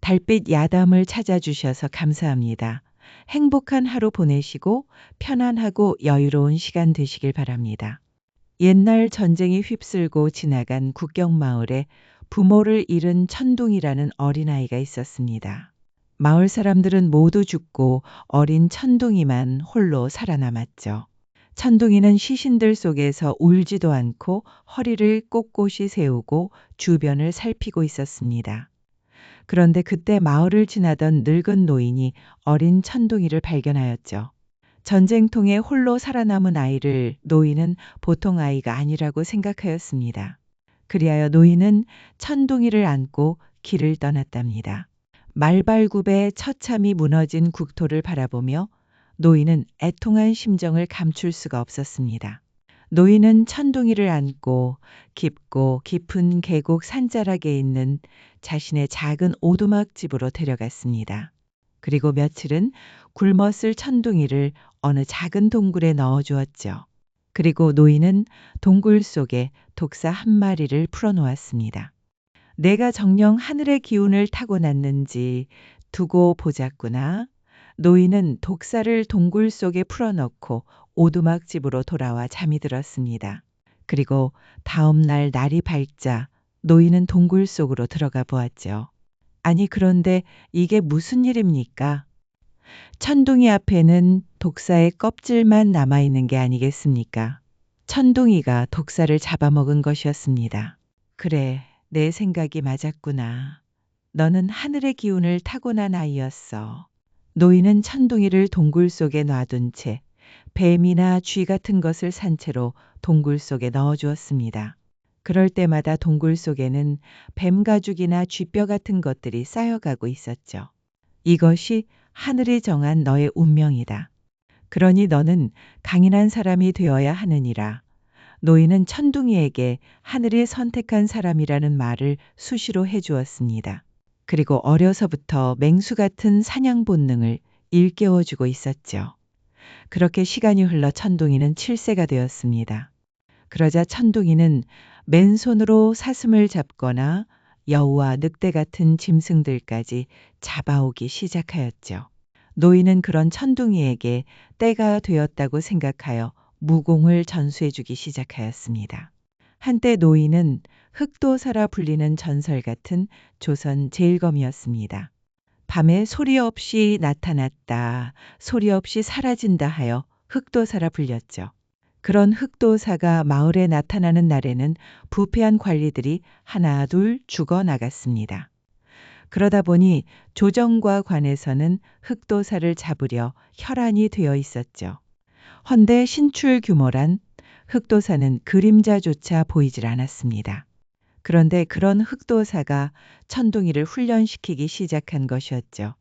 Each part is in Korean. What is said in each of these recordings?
달빛 야담을 찾아주셔서 감사합니다. 행복한 하루 보내시고 편안하고 여유로운 시간 되시길 바랍니다. 옛날 전쟁이 휩쓸고 지나간 국경마을에 부모를 잃은 천둥이라는 어린아이가 있었습니다. 마을 사람들은 모두 죽고 어린 천둥이만 홀로 살아남았죠. 천둥이는 시신들 속에서 울지도 않고 허리를 꼿꼿이 세우고 주변을 살피고 있었습니다. 그런데 그때 마을을 지나던 늙은 노인이 어린 천둥이를 발견하였죠. 전쟁통에 홀로 살아남은 아이를 노인은 보통 아이가 아니라고 생각하였습니다. 그리하여 노인은 천둥이를 안고 길을 떠났답니다. 말발굽에 처참히 무너진 국토를 바라보며 노인은 애통한 심정을 감출 수가 없었습니다. 노인은 천둥이를 안고 깊고 깊은 계곡 산자락에 있는 자신의 작은 오두막 집으로 데려갔습니다. 그리고 며칠은 굶었을 천둥이를 어느 작은 동굴에 넣어주었죠. 그리고 노인은 동굴 속에 독사 한 마리를 풀어놓았습니다. 내가 정녕 하늘의 기운을 타고났는지 두고 보자꾸나. 노인은 독사를 동굴 속에 풀어넣고 오두막 집으로 돌아와 잠이 들었습니다. 그리고 다음 날 날이 밝자 노인은 동굴 속으로 들어가 보았죠. 아니 그런데 이게 무슨 일입니까? 천둥이 앞에는 독사의 껍질만 남아있는 게 아니겠습니까? 천둥이가 독사를 잡아먹은 것이었습니다. 그래, 내 생각이 맞았구나. 너는 하늘의 기운을 타고난 아이였어. 노인은 천둥이를 동굴 속에 놔둔 채 뱀이나 쥐 같은 것을 산 채로 동굴 속에 넣어주었습니다. 그럴 때마다 동굴 속에는 뱀 가죽이나 쥐뼈 같은 것들이 쌓여가고 있었죠. 이것이 하늘이 정한 너의 운명이다. 그러니 너는 강인한 사람이 되어야 하느니라. 노인은 천둥이에게 하늘이 선택한 사람이라는 말을 수시로 해주었습니다. 그리고 어려서부터 맹수 같은 사냥 본능을 일깨워주고 있었죠. 그렇게 시간이 흘러 천둥이는 7세가 되었습니다. 그러자 천둥이는 맨손으로 사슴을 잡거나 여우와 늑대 같은 짐승들까지 잡아오기 시작하였죠. 노인은 그런 천둥이에게 때가 되었다고 생각하여 무공을 전수해주기 시작하였습니다. 한때 노인은 흑도사라 불리는 전설 같은 조선 제일검이었습니다. 밤에 소리 없이 나타났다, 소리 없이 사라진다 하여 흑도사라 불렸죠. 그런 흑도사가 마을에 나타나는 날에는 부패한 관리들이 하나 둘 죽어 나갔습니다. 그러다 보니 조정과 관에서는 흑도사를 잡으려 혈안이 되어 있었죠. 헌데 신출규모란 흑도사는 그림자조차 보이질 않았습니다. 그런데 그런 흑도사가 천둥이를 훈련시키기 시작한 것이었죠.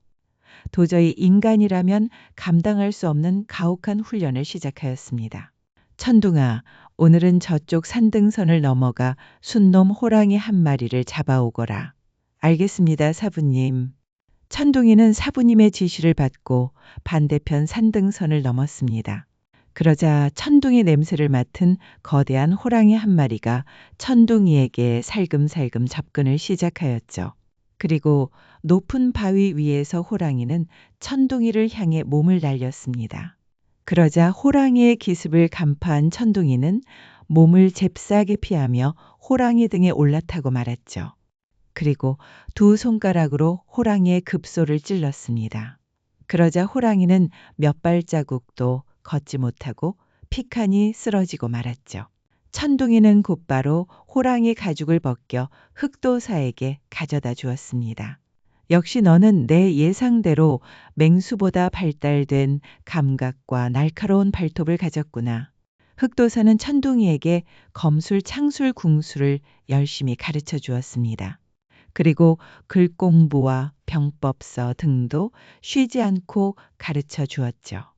도저히 인간이라면 감당할 수 없는 가혹한 훈련을 시작하였습니다. 천둥아, 오늘은 저쪽 산등선을 넘어가 순놈 호랑이 한 마리를 잡아오거라. 알겠습니다, 사부님. 천둥이는 사부님의 지시를 받고 반대편 산등선을 넘었습니다. 그러자 천둥이 냄새를 맡은 거대한 호랑이 한 마리가 천둥이에게 살금살금 접근을 시작하였죠. 그리고 높은 바위 위에서 호랑이는 천둥이를 향해 몸을 날렸습니다. 그러자 호랑이의 기습을 간파한 천둥이는 몸을 잽싸게 피하며 호랑이 등에 올라타고 말았죠. 그리고 두 손가락으로 호랑이의 급소를 찔렀습니다. 그러자 호랑이는 몇 발자국도 걷지 못하고 피칸이 쓰러지고 말았죠. 천둥이는 곧바로 호랑이 가죽을 벗겨 흑도사에게 가져다 주었습니다. 역시 너는 내 예상대로 맹수보다 발달된 감각과 날카로운 발톱을 가졌구나. 흑도사는 천둥이에게 검술, 창술, 궁술을 열심히 가르쳐 주었습니다. 그리고 글공부와 병법서 등도 쉬지 않고 가르쳐 주었죠.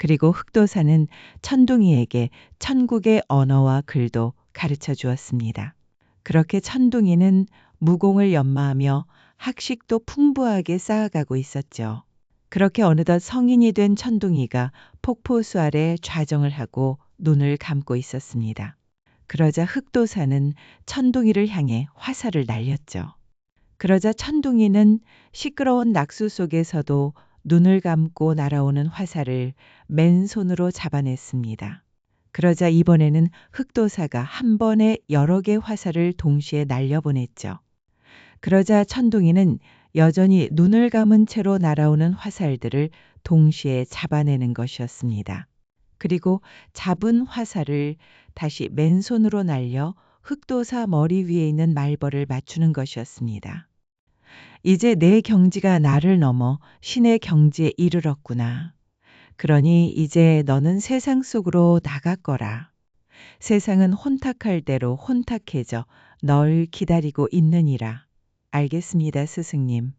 그리고 흑도사는 천둥이에게 천국의 언어와 글도 가르쳐 주었습니다. 그렇게 천둥이는 무공을 연마하며 학식도 풍부하게 쌓아가고 있었죠. 그렇게 어느덧 성인이 된 천둥이가 폭포수 아래 좌정을 하고 눈을 감고 있었습니다. 그러자 흑도사는 천둥이를 향해 화살을 날렸죠. 그러자 천둥이는 시끄러운 낙수 속에서도 눈을 감고 날아오는 화살을 맨손으로 잡아냈습니다. 그러자 이번에는 흑도사가 한 번에 여러 개 화살을 동시에 날려보냈죠. 그러자 천둥이는 여전히 눈을 감은 채로 날아오는 화살들을 동시에 잡아내는 것이었습니다. 그리고 잡은 화살을 다시 맨손으로 날려 흑도사 머리 위에 있는 말벌을 맞추는 것이었습니다. 이제 내 경지가 나를 넘어 신의 경지에 이르렀구나. 그러니 이제 너는 세상 속으로 나갔거라. 세상은 혼탁할 대로 혼탁해져 널 기다리고 있느니라. 알겠습니다, 스승님.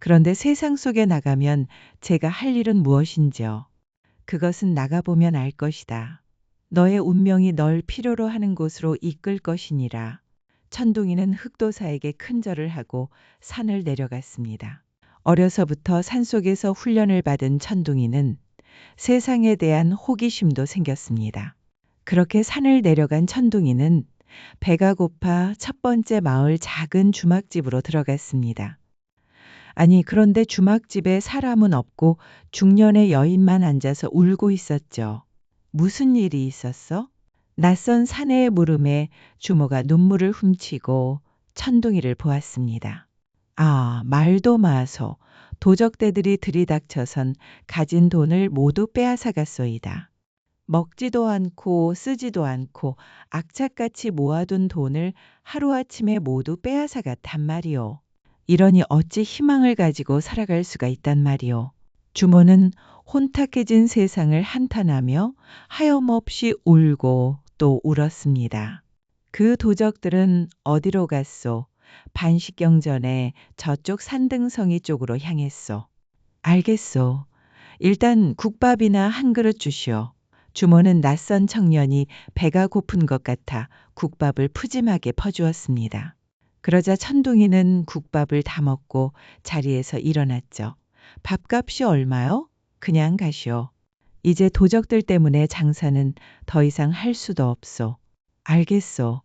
그런데 세상 속에 나가면 제가 할 일은 무엇인지요? 그것은 나가보면 알 것이다. 너의 운명이 널 필요로 하는 곳으로 이끌 것이니라. 천둥이는 흑도사에게 큰절을 하고 산을 내려갔습니다. 어려서부터 산속에서 훈련을 받은 천둥이는 세상에 대한 호기심도 생겼습니다. 그렇게 산을 내려간 천둥이는 배가 고파 첫 번째 마을 작은 주막집으로 들어갔습니다. 아니, 그런데 주막집에 사람은 없고 중년의 여인만 앉아서 울고 있었죠. 무슨 일이 있었어? 낯선 사내의 물음에 주모가 눈물을 훔치고 천둥이를 보았습니다. 아, 말도 마소. 도적대들이 들이닥쳐선 가진 돈을 모두 빼앗아갔소이다. 먹지도 않고 쓰지도 않고 악착같이 모아둔 돈을 하루아침에 모두 빼앗아갔단 말이오. 이러니 어찌 희망을 가지고 살아갈 수가 있단 말이오. 주모는 혼탁해진 세상을 한탄하며 하염없이 울고 또 울었습니다. 그 도적들은 어디로 갔소? 반시경 전에 저쪽 산등성이 쪽으로 향했소. 알겠소. 일단 국밥이나 한 그릇 주시오. 주모는 낯선 청년이 배가 고픈 것 같아 국밥을 푸짐하게 퍼주었습니다. 그러자 천둥이는 국밥을 다 먹고 자리에서 일어났죠. 밥값이 얼마요? 그냥 가시오. 이제 도적들 때문에 장사는 더 이상 할 수도 없소. 알겠소.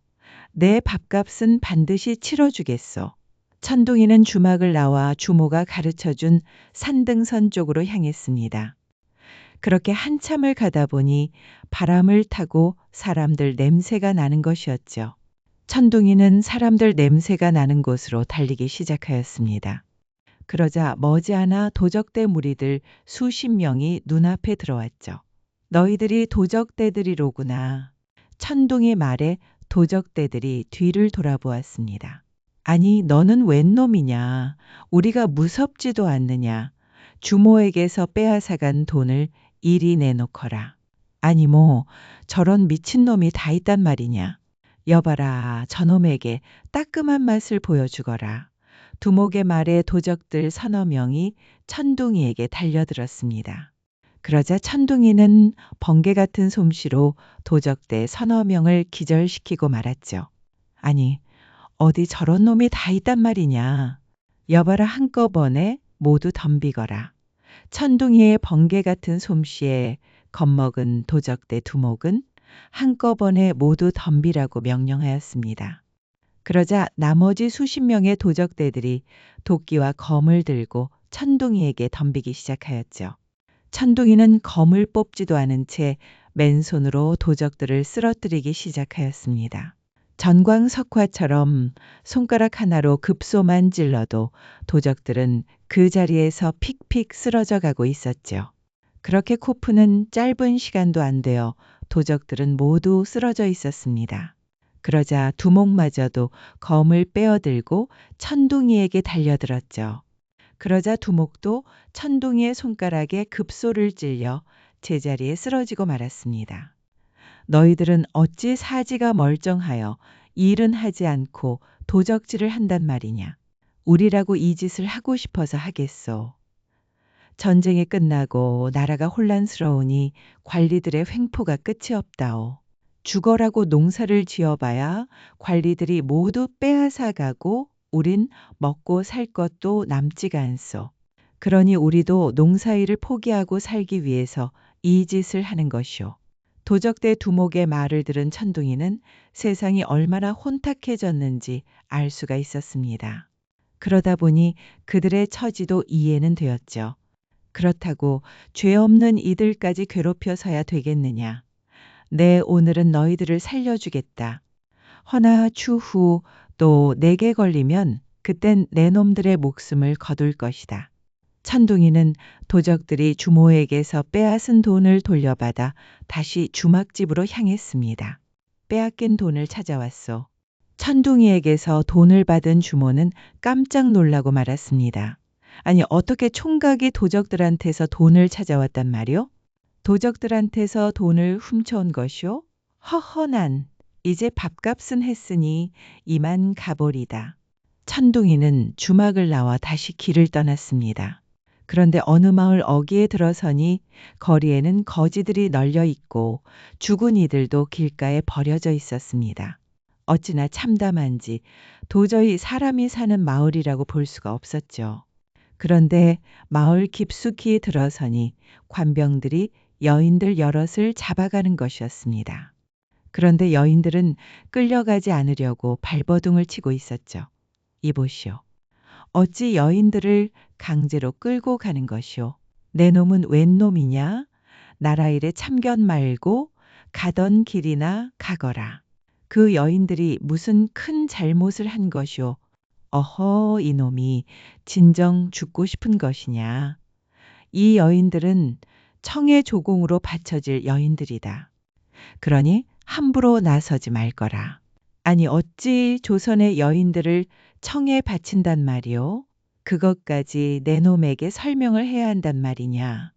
내 밥값은 반드시 치러주겠소. 천둥이는 주막을 나와 주모가 가르쳐준 산등선 쪽으로 향했습니다. 그렇게 한참을 가다 보니 바람을 타고 사람들 냄새가 나는 것이었죠. 천둥이는 사람들 냄새가 나는 곳으로 달리기 시작하였습니다. 그러자 머지않아 도적대 무리들 수십 명이 눈앞에 들어왔죠. 너희들이 도적대들이로구나. 천둥의 말에 도적대들이 뒤를 돌아보았습니다. 아니, 너는 웬 놈이냐? 우리가 무섭지도 않느냐? 주모에게서 빼앗아간 돈을 이리 내놓거라. 아니 뭐 저런 미친놈이 다 있단 말이냐? 여봐라, 저놈에게 따끔한 맛을 보여주거라. 두목의 말에 도적들 서너 명이 천둥이에게 달려들었습니다. 그러자 천둥이는 번개 같은 솜씨로 도적대 서너 명을 기절시키고 말았죠. 아니, 어디 저런 놈이 다 있단 말이냐. 여봐라, 한꺼번에 모두 덤비거라. 천둥이의 번개 같은 솜씨에 겁먹은 도적대 두목은 한꺼번에 모두 덤비라고 명령하였습니다. 그러자 나머지 수십 명의 도적대들이 도끼와 검을 들고 천둥이에게 덤비기 시작하였죠. 천둥이는 검을 뽑지도 않은 채 맨손으로 도적들을 쓰러뜨리기 시작하였습니다. 전광석화처럼 손가락 하나로 급소만 찔러도 도적들은 그 자리에서 픽픽 쓰러져 가고 있었죠. 그렇게 코프는 짧은 시간도 안 되어 도적들은 모두 쓰러져 있었습니다. 그러자 두목마저도 검을 빼어들고 천둥이에게 달려들었죠. 그러자 두목도 천둥이의 손가락에 급소를 찔려 제자리에 쓰러지고 말았습니다. 너희들은 어찌 사지가 멀쩡하여 일은 하지 않고 도적질을 한단 말이냐. 우리라고 이 짓을 하고 싶어서 하겠소. 전쟁이 끝나고 나라가 혼란스러우니 관리들의 횡포가 끝이 없다오. 죽어라고 농사를 지어봐야 관리들이 모두 빼앗아가고 우린 먹고 살 것도 남지가 않소. 그러니 우리도 농사일을 포기하고 살기 위해서 이 짓을 하는 것이오. 도적대 두목의 말을 들은 천둥이는 세상이 얼마나 혼탁해졌는지 알 수가 있었습니다. 그러다 보니 그들의 처지도 이해는 되었죠. 그렇다고 죄 없는 이들까지 괴롭혀서야 되겠느냐. 내 오늘은 너희들을 살려주겠다. 허나 추후 또 내게 걸리면 그땐 내 놈들의 목숨을 거둘 것이다. 천둥이는 도적들이 주모에게서 빼앗은 돈을 돌려받아 다시 주막집으로 향했습니다. 빼앗긴 돈을 찾아왔소. 천둥이에게서 돈을 받은 주모는 깜짝 놀라고 말았습니다. 아니, 어떻게 총각이 도적들한테서 돈을 찾아왔단 말이오? 도적들한테서 돈을 훔쳐온 것이오? 허허난, 이제 밥값은 했으니 이만 가버리다. 천둥이는 주막을 나와 다시 길을 떠났습니다. 그런데 어느 마을 어귀에 들어서니 거리에는 거지들이 널려 있고 죽은 이들도 길가에 버려져 있었습니다. 어찌나 참담한지 도저히 사람이 사는 마을이라고 볼 수가 없었죠. 그런데 마을 깊숙이 들어서니 관병들이 여인들 여럿을 잡아가는 것이었습니다. 그런데 여인들은 끌려가지 않으려고 발버둥을 치고 있었죠. 이보시오. 어찌 여인들을 강제로 끌고 가는 것이오. 내 놈은 웬 놈이냐? 나라 일에 참견 말고 가던 길이나 가거라. 그 여인들이 무슨 큰 잘못을 한 것이오. 어허, 이놈이 진정 죽고 싶은 것이냐. 이 여인들은 청의 조공으로 바쳐질 여인들이다. 그러니 함부로 나서지 말거라. 아니, 어찌 조선의 여인들을 청에 바친단 말이오? 그것까지 내 놈에게 설명을 해야 한단 말이냐.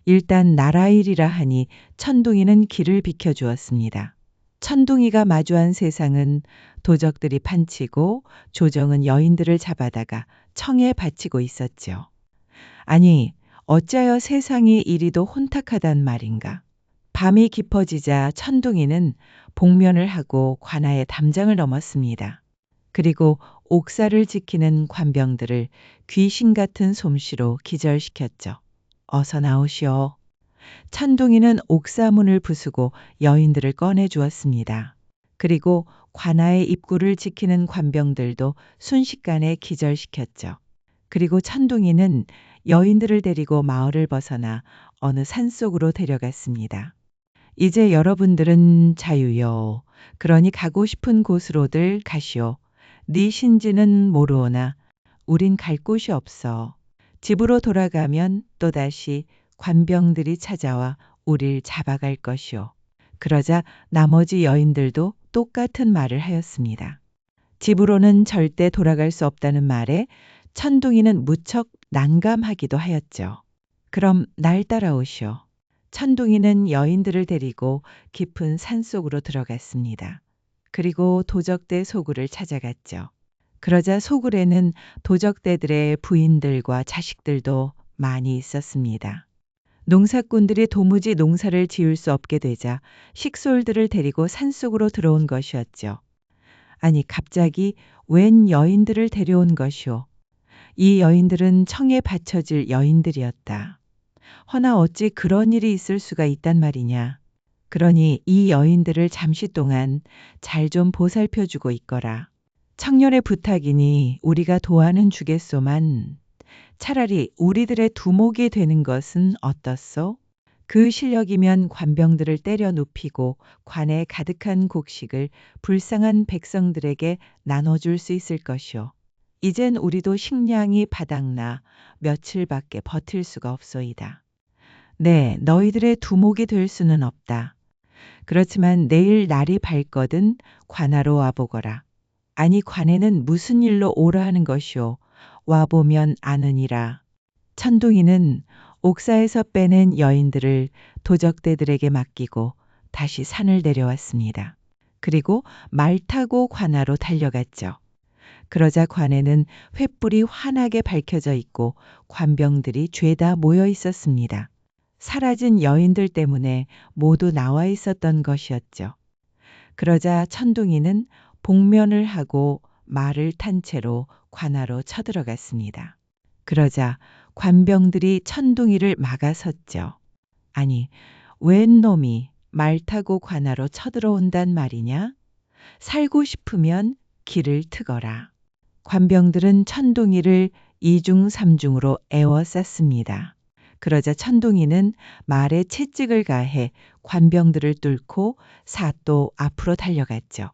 일단 나라 일이라 하니 천둥이는 길을 비켜주었습니다. 천둥이가 마주한 세상은 도적들이 판치고 조정은 여인들을 잡아다가 청에 바치고 있었죠. 아니, 어찌하여 세상이 이리도 혼탁하단 말인가. 밤이 깊어지자 천둥이는 복면을 하고 관아의 담장을 넘었습니다. 그리고 옥사를 지키는 관병들을 귀신 같은 솜씨로 기절시켰죠. 어서 나오시오. 천둥이는 옥사문을 부수고 여인들을 꺼내 주었습니다. 그리고 관아의 입구를 지키는 관병들도 순식간에 기절시켰죠. 그리고 천둥이는 여인들을 데리고 마을을 벗어나 어느 산속으로 데려갔습니다. 이제 여러분들은 자유요. 그러니 가고 싶은 곳으로들 가시오. 네 신지는 모르오나 우린 갈 곳이 없어. 집으로 돌아가면 또다시 관병들이 찾아와 우릴 잡아갈 것이오. 그러자 나머지 여인들도 똑같은 말을 하였습니다. 집으로는 절대 돌아갈 수 없다는 말에 천둥이는 무척 난감하기도 하였죠. 그럼 날 따라오시오. 천둥이는 여인들을 데리고 깊은 산속으로 들어갔습니다. 그리고 도적대 소굴을 찾아갔죠. 그러자 소굴에는 도적대들의 부인들과 자식들도 많이 있었습니다. 농사꾼들이 도무지 농사를 지을 수 없게 되자 식솔들을 데리고 산속으로 들어온 것이었죠. 아니, 갑자기 웬 여인들을 데려온 것이오. 이 여인들은 청에 바쳐질 여인들이었다. 허나 어찌 그런 일이 있을 수가 있단 말이냐. 그러니 이 여인들을 잠시 동안 잘 좀 보살펴주고 있거라. 청년의 부탁이니 우리가 도와는 주겠소만 차라리 우리들의 두목이 되는 것은 어떻소? 그 실력이면 관병들을 때려 눕히고 관에 가득한 곡식을 불쌍한 백성들에게 나눠줄 수 있을 것이오. 이젠 우리도 식량이 바닥나 며칠밖에 버틸 수가 없소이다. 네, 너희들의 두목이 될 수는 없다. 그렇지만 내일 날이 밝거든 관하로 와보거라. 아니, 관에는 무슨 일로 오라 하는 것이오. 와보면 아느니라. 천둥이는 옥사에서 빼낸 여인들을 도적대들에게 맡기고 다시 산을 내려왔습니다. 그리고 말 타고 관하로 달려갔죠. 그러자 관에는 횃불이 환하게 밝혀져 있고 관병들이 죄다 모여 있었습니다. 사라진 여인들 때문에 모두 나와 있었던 것이었죠. 그러자 천둥이는 복면을 하고 말을 탄 채로 관하로 쳐들어갔습니다. 그러자 관병들이 천둥이를 막아섰죠. 아니, 웬 놈이 말 타고 관하로 쳐들어온단 말이냐? 살고 싶으면 길을 트거라. 관병들은 천둥이를 이중삼중으로 에워쌌습니다. 그러자 천둥이는 말에 채찍을 가해 관병들을 뚫고 사또 앞으로 달려갔죠.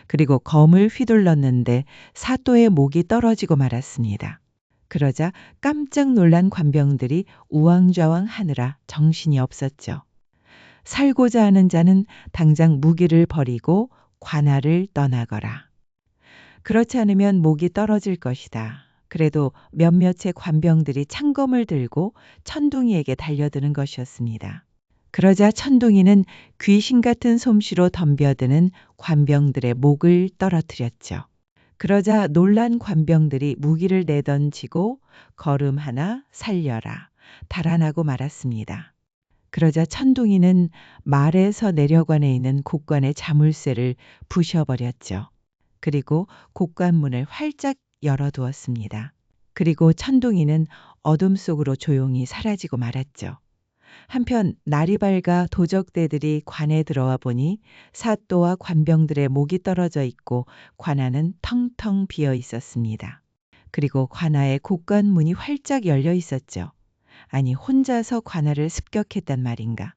그리고 검을 휘둘렀는데 사또의 목이 떨어지고 말았습니다. 그러자 깜짝 놀란 관병들이 우왕좌왕 하느라 정신이 없었죠. 살고자 하는 자는 당장 무기를 버리고 관할을 떠나거라. 그렇지 않으면 목이 떨어질 것이다. 그래도 몇몇의 관병들이 창검을 들고 천둥이에게 달려드는 것이었습니다. 그러자 천둥이는 귀신 같은 솜씨로 덤벼드는 관병들의 목을 떨어뜨렸죠. 그러자 놀란 관병들이 무기를 내던지고 걸음 하나 살려라 달아나고 말았습니다. 그러자 천둥이는 말에서 내려관에 있는 곡관의 자물쇠를 부셔버렸죠. 그리고 곡관문을 활짝 열어두었습니다. 그리고 천둥이는 어둠 속으로 조용히 사라지고 말았죠. 한편 날이 밝아 도적대들이 관에 들어와 보니 사또와 관병들의 목이 떨어져 있고 관아는 텅텅 비어 있었습니다. 그리고 관아의 곡관문이 활짝 열려 있었죠. 아니 혼자서 관아를 습격했단 말인가.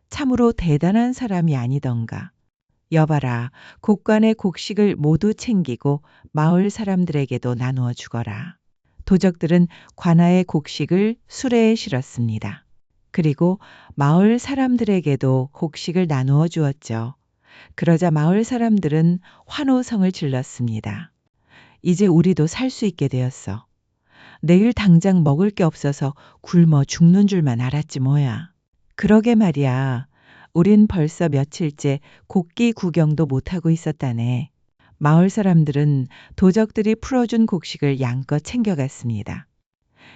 참으로 대단한 사람이 아니던가. 여봐라, 곡관의 곡식을 모두 챙기고 마을 사람들에게도 나누어 주거라. 도적들은 관아의 곡식을 수레에 실었습니다. 그리고 마을 사람들에게도 곡식을 나누어 주었죠. 그러자 마을 사람들은 환호성을 질렀습니다. 이제 우리도 살 수 있게 되었어. 내일 당장 먹을 게 없어서 굶어 죽는 줄만 알았지 뭐야. 그러게 말이야. 우린 벌써 며칠째 곡기 구경도 못하고 있었다네. 마을 사람들은 도적들이 풀어준 곡식을 양껏 챙겨갔습니다.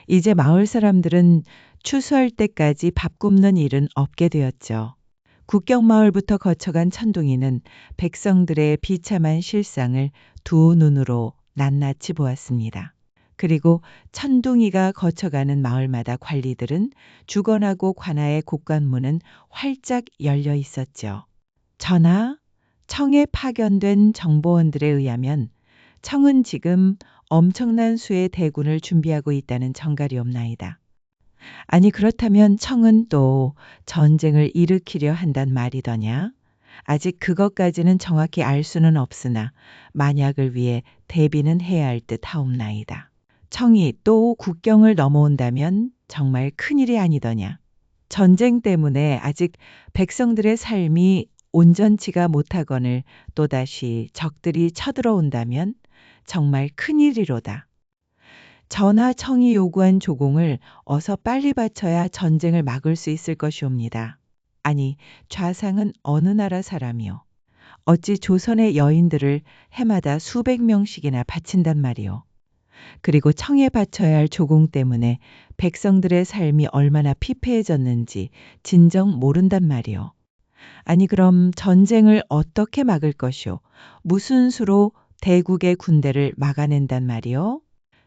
이제 마을 사람들은 추수할 때까지 밥 굽는 일은 없게 되었죠. 국경마을부터 거쳐간 천둥이는 백성들의 비참한 실상을 두 눈으로 낱낱이 보았습니다. 그리고 천둥이가 거쳐가는 마을마다 관리들은 주건하고 관아의 곡관문은 활짝 열려 있었죠. 전하, 청에 파견된 정보원들에 의하면 청은 지금 엄청난 수의 대군을 준비하고 있다는 정갈이옵나이다. 아니 그렇다면 청은 또 전쟁을 일으키려 한단 말이더냐? 아직 그것까지는 정확히 알 수는 없으나 만약을 위해 대비는 해야 할 듯 하옵나이다. 청이 또 국경을 넘어온다면 정말 큰일이 아니더냐. 전쟁 때문에 아직 백성들의 삶이 온전치가 못하거늘 또다시 적들이 쳐들어온다면 정말 큰일이로다. 전하 청이 요구한 조공을 어서 빨리 바쳐야 전쟁을 막을 수 있을 것이옵니다. 아니, 좌상은 어느 나라 사람이요? 어찌 조선의 여인들을 해마다 수백 명씩이나 바친단 말이오. 그리고 청에 바쳐야 할 조공 때문에 백성들의 삶이 얼마나 피폐해졌는지 진정 모른단 말이오. 아니 그럼 전쟁을 어떻게 막을 것이오? 무슨 수로 대국의 군대를 막아낸단 말이오?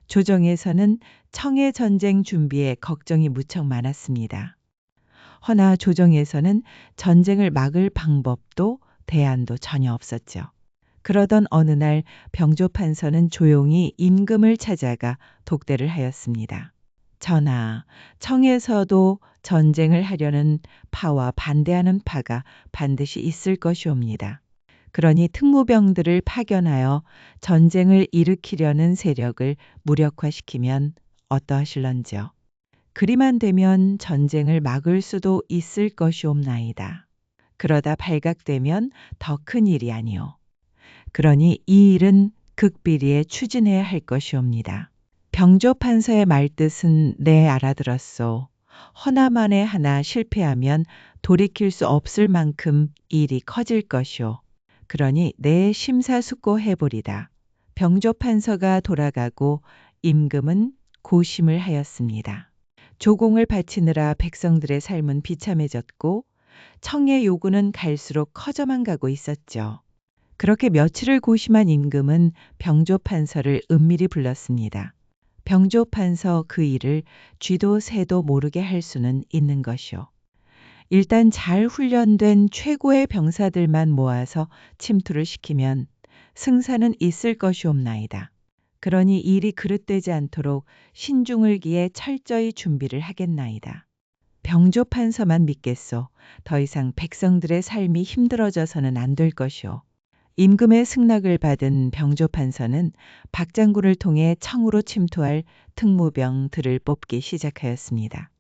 조정에서는 청해 전쟁 준비에 걱정이 무척 많았습니다. 허나 조정에서는 전쟁을 막을 방법도 대안도 전혀 없었죠. 그러던 어느 날 병조판서는 조용히 임금을 찾아가 독대를 하였습니다. 전하, 청에서도 전쟁을 하려는 파와 반대하는 파가 반드시 있을 것이옵니다. 그러니 특무병들을 파견하여 전쟁을 일으키려는 세력을 무력화시키면 어떠하실런지요. 그리만 되면 전쟁을 막을 수도 있을 것이옵나이다. 그러다 발각되면 더 큰 일이 아니오. 그러니 이 일은 극비리에 추진해야 할 것이옵니다. 병조판서의 말뜻은 네 알아들었소. 허나 만에 하나 실패하면 돌이킬 수 없을 만큼 일이 커질 것이오. 그러니 내 심사숙고해보리다. 병조판서가 돌아가고 임금은 고심을 하였습니다. 조공을 바치느라 백성들의 삶은 비참해졌고 청의 요구는 갈수록 커져만 가고 있었죠. 그렇게 며칠을 고심한 임금은 병조판서를 은밀히 불렀습니다. 병조판서 그 일을 쥐도 새도 모르게 할 수는 있는 것이오. 일단 잘 훈련된 최고의 병사들만 모아서 침투를 시키면 승산은 있을 것이옵나이다. 그러니 일이 그릇되지 않도록 신중을 기해 철저히 준비를 하겠나이다. 병조판서만 믿겠소. 더 이상 백성들의 삶이 힘들어져서는 안 될 것이오. 임금의 승낙을 받은 병조판서는 박장군을 통해 청으로 침투할 특무병들을 뽑기 시작하였습니다.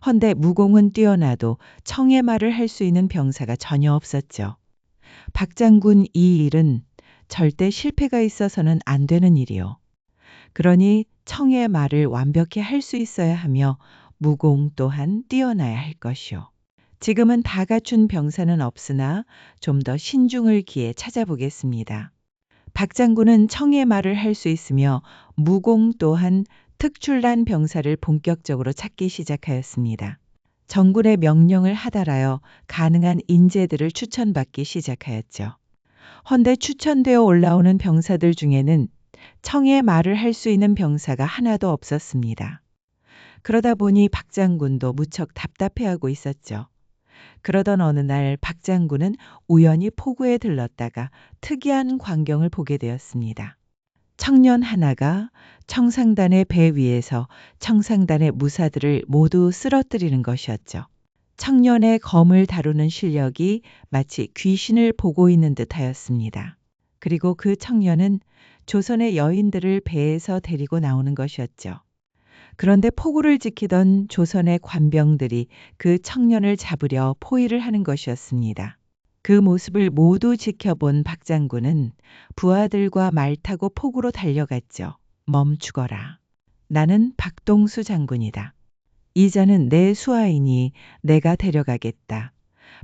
헌데 무공은 뛰어나도 청의 말을 할 수 있는 병사가 전혀 없었죠. 박장군 이 일은 절대 실패가 있어서는 안 되는 일이요. 그러니 청의 말을 완벽히 할 수 있어야 하며 무공 또한 뛰어나야 할 것이요. 지금은 다 갖춘 병사는 없으나 좀 더 신중을 기해 찾아보겠습니다. 박장군은 청의 말을 할 수 있으며 무공 또한 특출난 병사를 본격적으로 찾기 시작하였습니다. 정군의 명령을 하달하여 가능한 인재들을 추천받기 시작하였죠. 헌데 추천되어 올라오는 병사들 중에는 청의 말을 할 수 있는 병사가 하나도 없었습니다. 그러다 보니 박장군도 무척 답답해하고 있었죠. 그러던 어느 날 박장군은 우연히 포구에 들렀다가 특이한 광경을 보게 되었습니다. 청년 하나가 청상단의 배 위에서 청상단의 무사들을 모두 쓰러뜨리는 것이었죠. 청년의 검을 다루는 실력이 마치 귀신을 보고 있는 듯하였습니다. 그리고 그 청년은 조선의 여인들을 배에서 데리고 나오는 것이었죠. 그런데 포구를 지키던 조선의 관병들이 그 청년을 잡으려 포위를 하는 것이었습니다. 그 모습을 모두 지켜본 박장군은 부하들과 말 타고 포구로 달려갔죠. 멈추거라. 나는 박동수 장군이다. 이 자는 내 수하이니 내가 데려가겠다.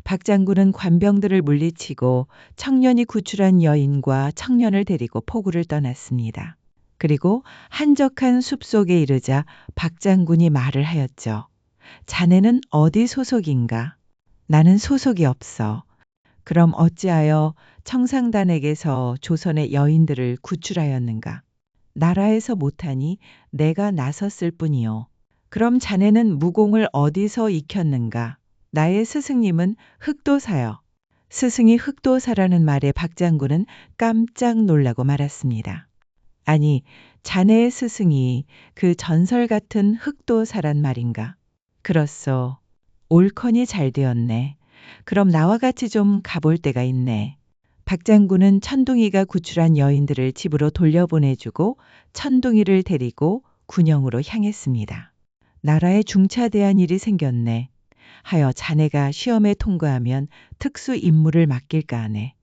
박장군은 관병들을 물리치고 청년이 구출한 여인과 청년을 데리고 포구를 떠났습니다. 그리고 한적한 숲속에 이르자 박장군이 말을 하였죠. 자네는 어디 소속인가? 나는 소속이 없어. 그럼 어찌하여 청상단에게서 조선의 여인들을 구출하였는가? 나라에서 못하니 내가 나섰을 뿐이요. 그럼 자네는 무공을 어디서 익혔는가? 나의 스승님은 흑도사여. 스승이 흑도사라는 말에 박장군은 깜짝 놀라고 말았습니다. 아니, 자네의 스승이 그 전설 같은 흑도사란 말인가? 그렇소. 옳거니 잘 되었네. 그럼 나와 같이 좀 가볼 때가 있네. 박장군은 천둥이가 구출한 여인들을 집으로 돌려보내주고 천둥이를 데리고 군영으로 향했습니다. 나라에 중차대한 일이 생겼네. 하여 자네가 시험에 통과하면 특수 임무를 맡길까 하네.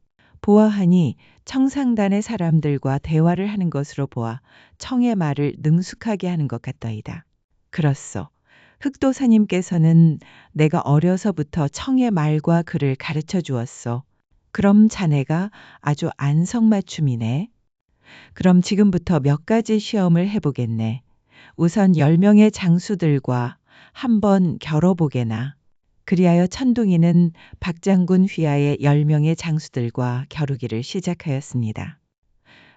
보아하니 청상단의 사람들과 대화를 하는 것으로 보아 청의 말을 능숙하게 하는 것 같더이다. 그렇소. 흑도사님께서는 내가 어려서부터 청의 말과 글을 가르쳐 주었소. 그럼 자네가 아주 안성맞춤이네. 그럼 지금부터 몇 가지 시험을 해보겠네. 우선 10명의 장수들과 한번 겨뤄보게나. 그리하여 천둥이는 박장군 휘하의 10명의 장수들과 겨루기를 시작하였습니다.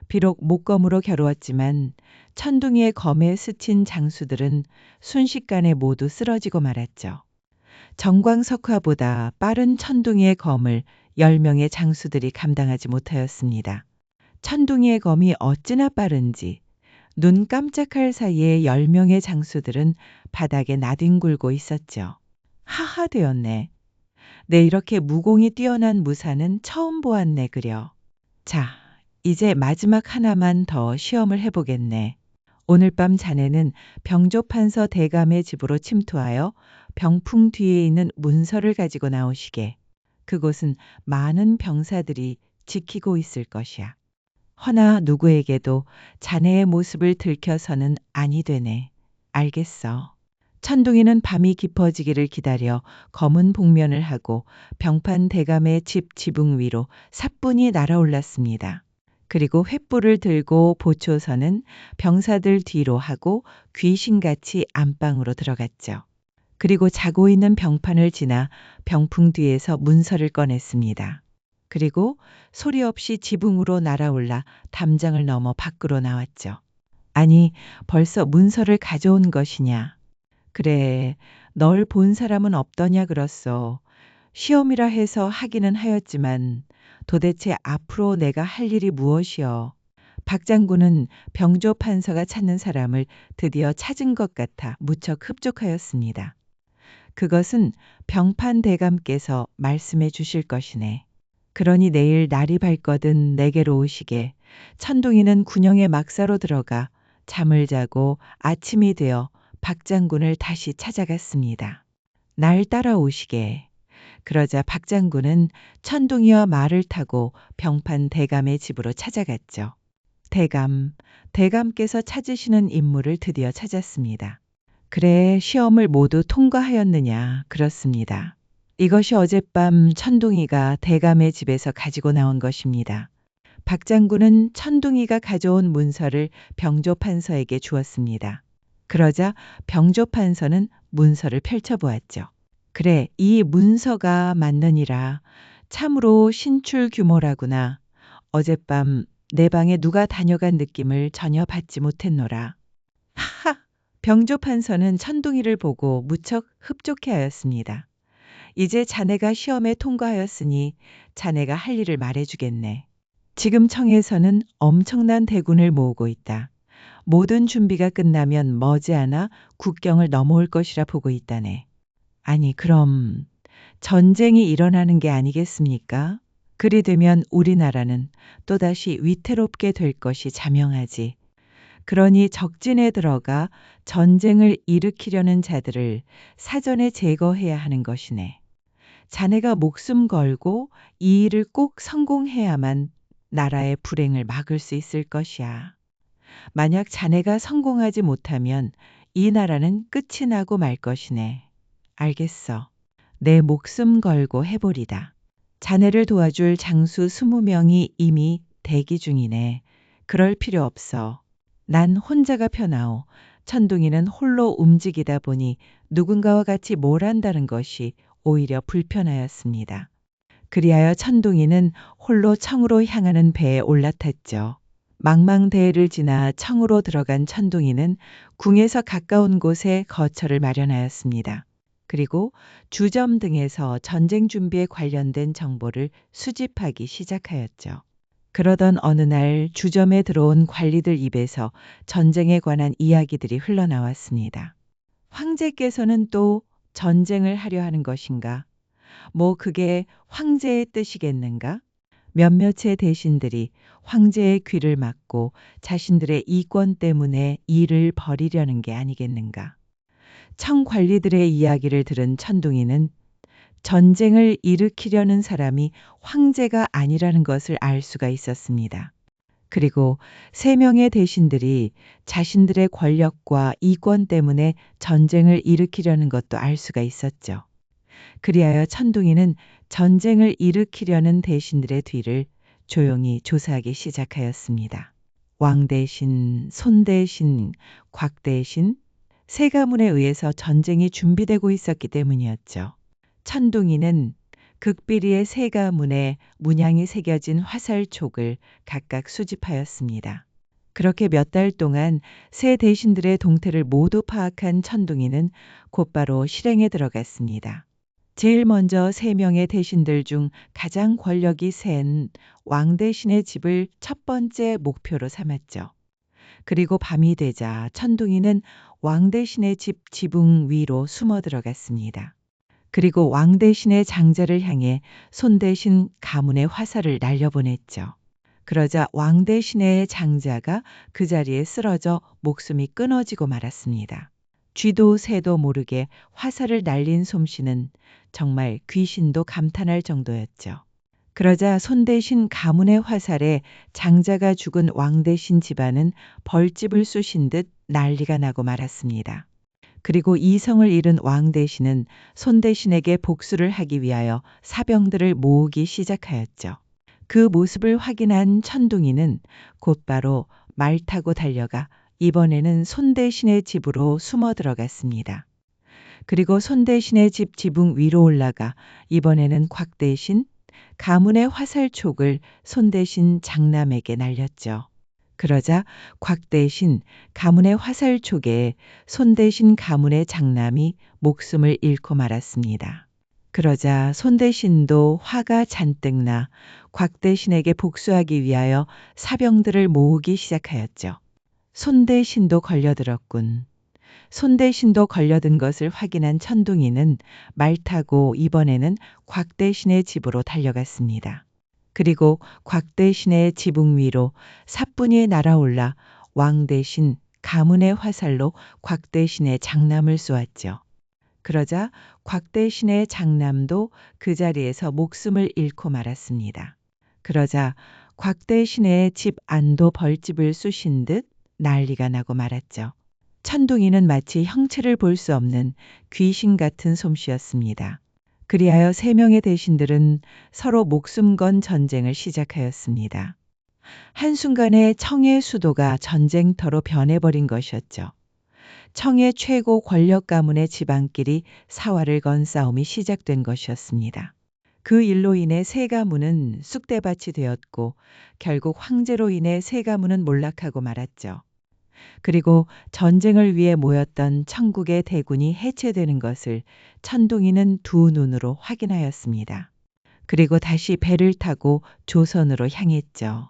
비록 목검으로 겨루었지만 천둥이의 검에 스친 장수들은 순식간에 모두 쓰러지고 말았죠. 정광석화보다 빠른 천둥이의 검을 10명의 장수들이 감당하지 못하였습니다. 천둥이의 검이 어찌나 빠른지 눈 깜짝할 사이에 10명의 장수들은 바닥에 나뒹굴고 있었죠. 하하 되었네. 내 이렇게 무공이 뛰어난 무사는 처음 보았네 그려. 자, 이제 마지막 하나만 더 시험을 해보겠네. 오늘 밤 자네는 병조판서 대감의 집으로 침투하여 병풍 뒤에 있는 문서를 가지고 나오시게. 그곳은 많은 병사들이 지키고 있을 것이야. 허나 누구에게도 자네의 모습을 들켜서는 아니 되네. 알겠어. 천둥이는 밤이 깊어지기를 기다려 검은 복면을 하고 병판 대감의 집 지붕 위로 사뿐히 날아올랐습니다. 그리고 횃불을 들고 보초서는 병사들 뒤로 하고 귀신같이 안방으로 들어갔죠. 그리고 자고 있는 병판을 지나 병풍 뒤에서 문서를 꺼냈습니다. 그리고 소리 없이 지붕으로 날아올라 담장을 넘어 밖으로 나왔죠. 아니, 벌써 문서를 가져온 것이냐? 그래, 널 본 사람은 없더냐 그렇소. 시험이라 해서 하기는 하였지만 도대체 앞으로 내가 할 일이 무엇이여. 박 장군은 병조 판서가 찾는 사람을 드디어 찾은 것 같아 무척 흡족하였습니다. 그것은 병판 대감께서 말씀해 주실 것이네. 그러니 내일 날이 밝거든 내게로 오시게. 천둥이는 군영의 막사로 들어가 잠을 자고 아침이 되어 박 장군을 다시 찾아갔습니다. 날 따라오시게. 그러자 박 장군은 천둥이와 말을 타고 병판 대감의 집으로 찾아갔죠. 대감께서 찾으시는 인물을 드디어 찾았습니다. 그래, 시험을 모두 통과하였느냐? 그렇습니다. 이것이 어젯밤 천둥이가 대감의 집에서 가지고 나온 것입니다. 박 장군은 천둥이가 가져온 문서를 병조 판서에게 주었습니다. 그러자 병조 판서는 문서를 펼쳐보았죠. 그래, 이 문서가 맞느니라. 참으로 신출 규모라구나. 어젯밤 내 방에 누가 다녀간 느낌을 전혀 받지 못했노라. 하하! 병조 판서는 천둥이를 보고 무척 흡족해하였습니다. 이제 자네가 시험에 통과하였으니 자네가 할 일을 말해주겠네. 지금 청에서는 엄청난 대군을 모으고 있다. 모든 준비가 끝나면 머지않아 국경을 넘어올 것이라 보고 있다네. 아니, 그럼 전쟁이 일어나는 게 아니겠습니까? 그리 되면 우리나라는 또다시 위태롭게 될 것이 자명하지. 그러니 적진에 들어가 전쟁을 일으키려는 자들을 사전에 제거해야 하는 것이네. 자네가 목숨 걸고 이 일을 꼭 성공해야만 나라의 불행을 막을 수 있을 것이야. 만약 자네가 성공하지 못하면 이 나라는 끝이 나고 말 것이네. 알겠어. 내 목숨 걸고 해보리다. 자네를 도와줄 장수 20명이 이미 대기 중이네. 그럴 필요 없어. 난 혼자가 편하오. 천둥이는 홀로 움직이다 보니 누군가와 같이 뭘 한다는 것이 오히려 불편하였습니다. 그리하여 천둥이는 홀로 청으로 향하는 배에 올라탔죠. 망망대해를 지나 청으로 들어간 천둥이는 궁에서 가까운 곳에 거처를 마련하였습니다. 그리고 주점 등에서 전쟁 준비에 관련된 정보를 수집하기 시작하였죠. 그러던 어느 날 주점에 들어온 관리들 입에서 전쟁에 관한 이야기들이 흘러나왔습니다. 황제께서는 또 전쟁을 하려 하는 것인가? 뭐 그게 황제의 뜻이겠는가? 몇몇의 대신들이 황제의 귀를 막고 자신들의 이권 때문에 일을 벌이려는 게 아니겠는가? 청 관리들의 이야기를 들은 천둥이는 전쟁을 일으키려는 사람이 황제가 아니라는 것을 알 수가 있었습니다. 그리고 3명의 대신들이 자신들의 권력과 이권 때문에 전쟁을 일으키려는 것도 알 수가 있었죠. 그리하여 천둥이는 전쟁을 일으키려는 대신들의 뒤를 조용히 조사하기 시작하였습니다. 왕 대신, 손 대신, 곽 대신, 3가문에 의해서 전쟁이 준비되고 있었기 때문이었죠. 천둥이는 극비리의 3가문에 문양이 새겨진 화살촉을 각각 수집하였습니다. 그렇게 몇 달 동안 3 대신들의 동태를 모두 파악한 천둥이는 곧바로 실행에 들어갔습니다. 제일 먼저 3명의 대신들 중 가장 권력이 센 왕 대신의 집을 첫 번째 목표로 삼았죠. 그리고 밤이 되자 천둥이는 왕 대신의 집 지붕 위로 숨어 들어갔습니다. 그리고 왕 대신의 장자를 향해 손 대신 가문의 화살을 날려보냈죠. 그러자 왕 대신의 장자가 그 자리에 쓰러져 목숨이 끊어지고 말았습니다. 쥐도 새도 모르게 화살을 날린 솜씨는 정말 귀신도 감탄할 정도였죠. 그러자 손 대신 가문의 화살에 장자가 죽은 왕 대신 집안은 벌집을 쑤신 듯 난리가 나고 말았습니다. 그리고 이성을 잃은 왕 대신은 손 대신에게 복수를 하기 위하여 사병들을 모으기 시작하였죠. 그 모습을 확인한 천둥이는 곧바로 말 타고 달려가 이번에는 손 대신의 집으로 숨어 들어갔습니다. 그리고 손 대신의 집 지붕 위로 올라가 이번에는 곽 대신 가문의 화살촉을 손 대신 장남에게 날렸죠. 그러자 곽 대신 가문의 화살촉에 손 대신 가문의 장남이 목숨을 잃고 말았습니다. 그러자 손 대신도 화가 잔뜩 나 곽 대신에게 복수하기 위하여 사병들을 모으기 시작하였죠. 손 대신도 걸려들었군. 손 대신도 걸려든 것을 확인한 천둥이는 말 타고 이번에는 곽 대신의 집으로 달려갔습니다. 그리고 곽 대신의 지붕 위로 사뿐히 날아올라 왕 대신 가문의 화살로 곽 대신의 장남을 쏘았죠. 그러자 곽 대신의 장남도 그 자리에서 목숨을 잃고 말았습니다. 그러자 곽 대신의 집 안도 벌집을 쑤신 듯 난리가 나고 말았죠. 천둥이는 마치 형체를 볼 수 없는 귀신 같은 솜씨였습니다. 그리하여 세 명의 대신들은 서로 목숨 건 전쟁을 시작하였습니다. 한순간에 청의 수도가 전쟁터로 변해버린 것이었죠. 청의 최고 권력 가문의 집안끼리 사활을 건 싸움이 시작된 것이었습니다. 그 일로 인해 세 가문은 쑥대밭이 되었고 결국 황제로 인해 세 가문은 몰락하고 말았죠. 그리고 전쟁을 위해 모였던 천국의 대군이 해체되는 것을 천둥이는 두 눈으로 확인하였습니다. 그리고 다시 배를 타고 조선으로 향했죠.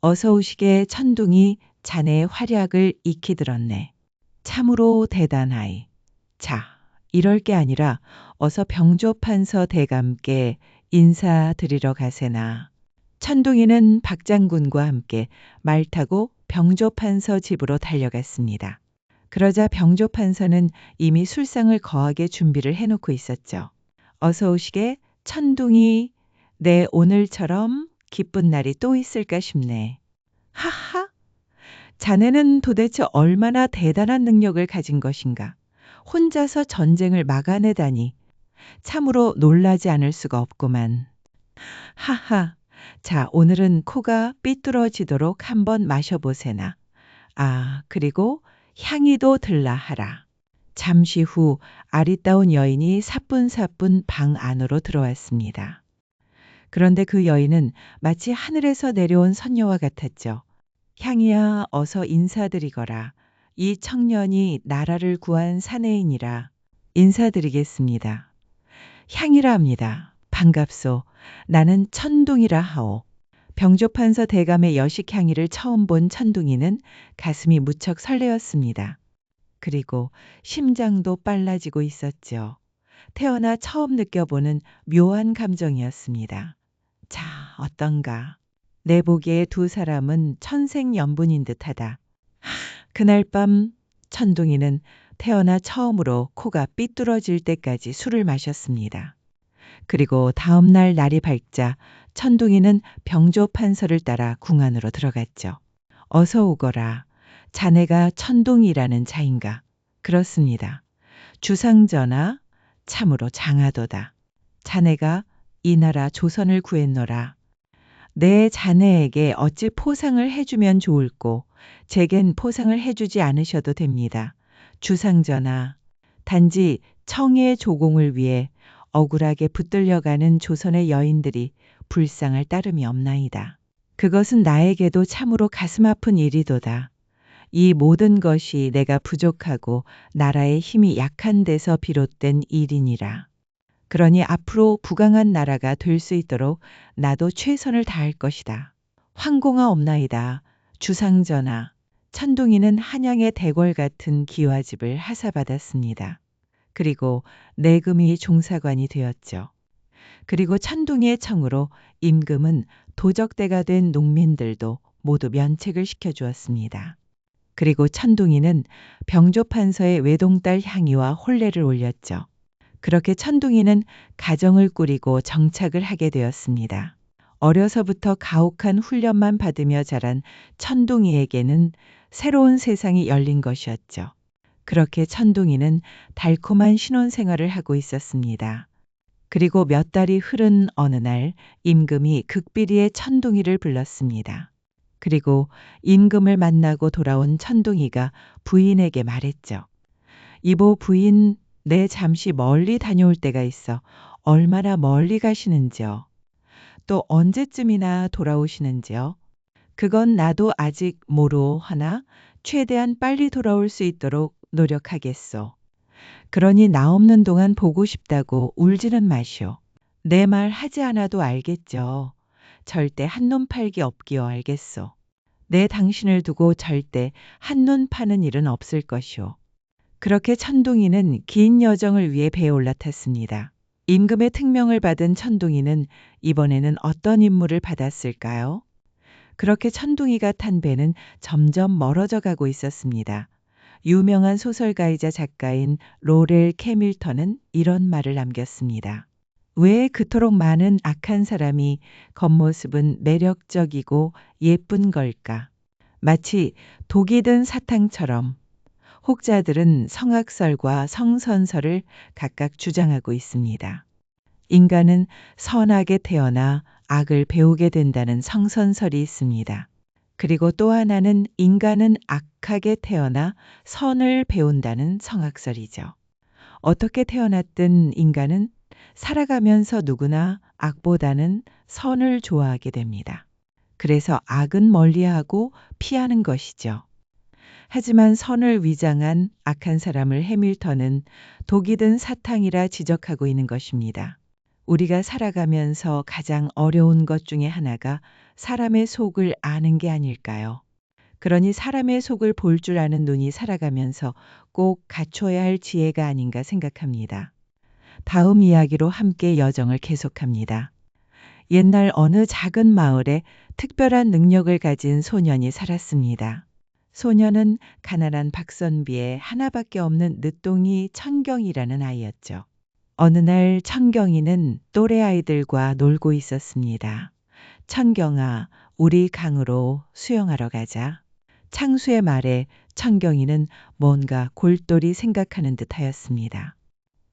어서 오시게 천둥이 자네의 활약을 익히 들었네. 참으로 대단하이. 자, 이럴 게 아니라 어서 병조판서 대감께 인사드리러 가세나. 천둥이는 박장군과 함께 말 타고 병조판서 집으로 달려갔습니다. 그러자 병조판서는 이미 술상을 거하게 준비를 해놓고 있었죠. 어서 오시게 천둥이, 내 오늘처럼 기쁜 날이 또 있을까 싶네. 하하! 자네는 도대체 얼마나 대단한 능력을 가진 것인가. 혼자서 전쟁을 막아내다니. 참으로 놀라지 않을 수가 없구만. 하하! 자, 오늘은 코가 삐뚤어지도록 한번 마셔보세나. 아, 그리고 향이도 들라 하라. 잠시 후 아리따운 여인이 사뿐사뿐 방 안으로 들어왔습니다. 그런데 그 여인은 마치 하늘에서 내려온 선녀와 같았죠. 향이야, 어서 인사드리거라. 이 청년이 나라를 구한 사내인이라 인사드리겠습니다. 향이라 합니다. 반갑소. 나는 천둥이라 하오. 병조판서 대감의 여식향이를 처음 본 천둥이는 가슴이 무척 설레었습니다. 그리고 심장도 빨라지고 있었죠. 태어나 처음 느껴보는 묘한 감정이었습니다. 자, 어떤가? 내 보기에 두 사람은 천생연분인 듯하다. 그날 밤 천둥이는 태어나 처음으로 코가 삐뚤어질 때까지 술을 마셨습니다. 그리고 다음 날 날이 밝자 천둥이는 병조판서를 따라 궁 안으로 들어갔죠. 어서 오거라. 자네가 천둥이라는 자인가? 그렇습니다. 주상전하, 참으로 장하도다. 자네가 이 나라 조선을 구했노라. 내 자네에게 어찌 포상을 해주면 좋을꼬. 제겐 포상을 해주지 않으셔도 됩니다. 주상전하, 단지 청의 조공을 위해 억울하게 붙들려가는 조선의 여인들이 불쌍할 따름이 없나이다. 그것은 나에게도 참으로 가슴 아픈 일이도다. 이 모든 것이 내가 부족하고 나라의 힘이 약한 데서 비롯된 일이니라. 그러니 앞으로 부강한 나라가 될 수 있도록 나도 최선을 다할 것이다. 황공하 없나이다. 주상전하, 천둥이는 한양의 대궐 같은 기와집을 하사받았습니다. 그리고 내금이 종사관이 되었죠. 그리고 천둥이의 청으로 임금은 도적대가 된 농민들도 모두 면책을 시켜주었습니다. 그리고 천둥이는 병조판서의 외동딸 향이와 혼례를 올렸죠. 그렇게 천둥이는 가정을 꾸리고 정착을 하게 되었습니다. 어려서부터 가혹한 훈련만 받으며 자란 천둥이에게는 새로운 세상이 열린 것이었죠. 그렇게 천둥이는 달콤한 신혼생활을 하고 있었습니다. 그리고 몇 달이 흐른 어느 날 임금이 극비리의 천둥이를 불렀습니다. 그리고 임금을 만나고 돌아온 천둥이가 부인에게 말했죠. 이보 부인, 내 잠시 멀리 다녀올 때가 있어. 얼마나 멀리 가시는지요? 또 언제쯤이나 돌아오시는지요? 그건 나도 아직 모르하나 최대한 빨리 돌아올 수 있도록 노력하겠소. 그러니 나 없는 동안 보고 싶다고 울지는 마시오. 내 말 하지 않아도 알겠죠. 절대 한눈 팔기 없기요 알겠소. 내 당신을 두고 절대 한눈 파는 일은 없을 것이오. 그렇게 천둥이는 긴 여정을 위해 배에 올라탔습니다. 임금의 특명을 받은 천둥이는 이번에는 어떤 임무를 받았을까요? 그렇게 천둥이가 탄 배는 점점 멀어져 가고 있었습니다. 유명한 소설가이자 작가인 로렐 캐밀턴은 이런 말을 남겼습니다. 왜 그토록 많은 악한 사람이 겉모습은 매력적이고 예쁜 걸까? 마치 독이 든 사탕처럼 혹자들은 성악설과 성선설을 각각 주장하고 있습니다. 인간은 선하게 태어나 악을 배우게 된다는 성선설이 있습니다. 그리고 또 하나는 인간은 악하게 태어나 선을 배운다는 성악설이죠. 어떻게 태어났든 인간은 살아가면서 누구나 악보다는 선을 좋아하게 됩니다. 그래서 악은 멀리하고 피하는 것이죠. 하지만 선을 위장한 악한 사람을 해밀턴은 독이 든 사탕이라 지적하고 있는 것입니다. 우리가 살아가면서 가장 어려운 것 중에 하나가 사람의 속을 아는 게 아닐까요? 그러니 사람의 속을 볼 줄 아는 눈이 살아가면서 꼭 갖춰야 할 지혜가 아닌가 생각합니다. 다음 이야기로 함께 여정을 계속합니다. 옛날 어느 작은 마을에 특별한 능력을 가진 소년이 살았습니다. 소년은 가난한 박선비의 하나밖에 없는 늦둥이 천경이라는 아이였죠. 어느 날 천경이는 또래 아이들과 놀고 있었습니다. 천경아, 우리 강으로 수영하러 가자. 창수의 말에 천경이는 뭔가 골똘히 생각하는 듯 하였습니다.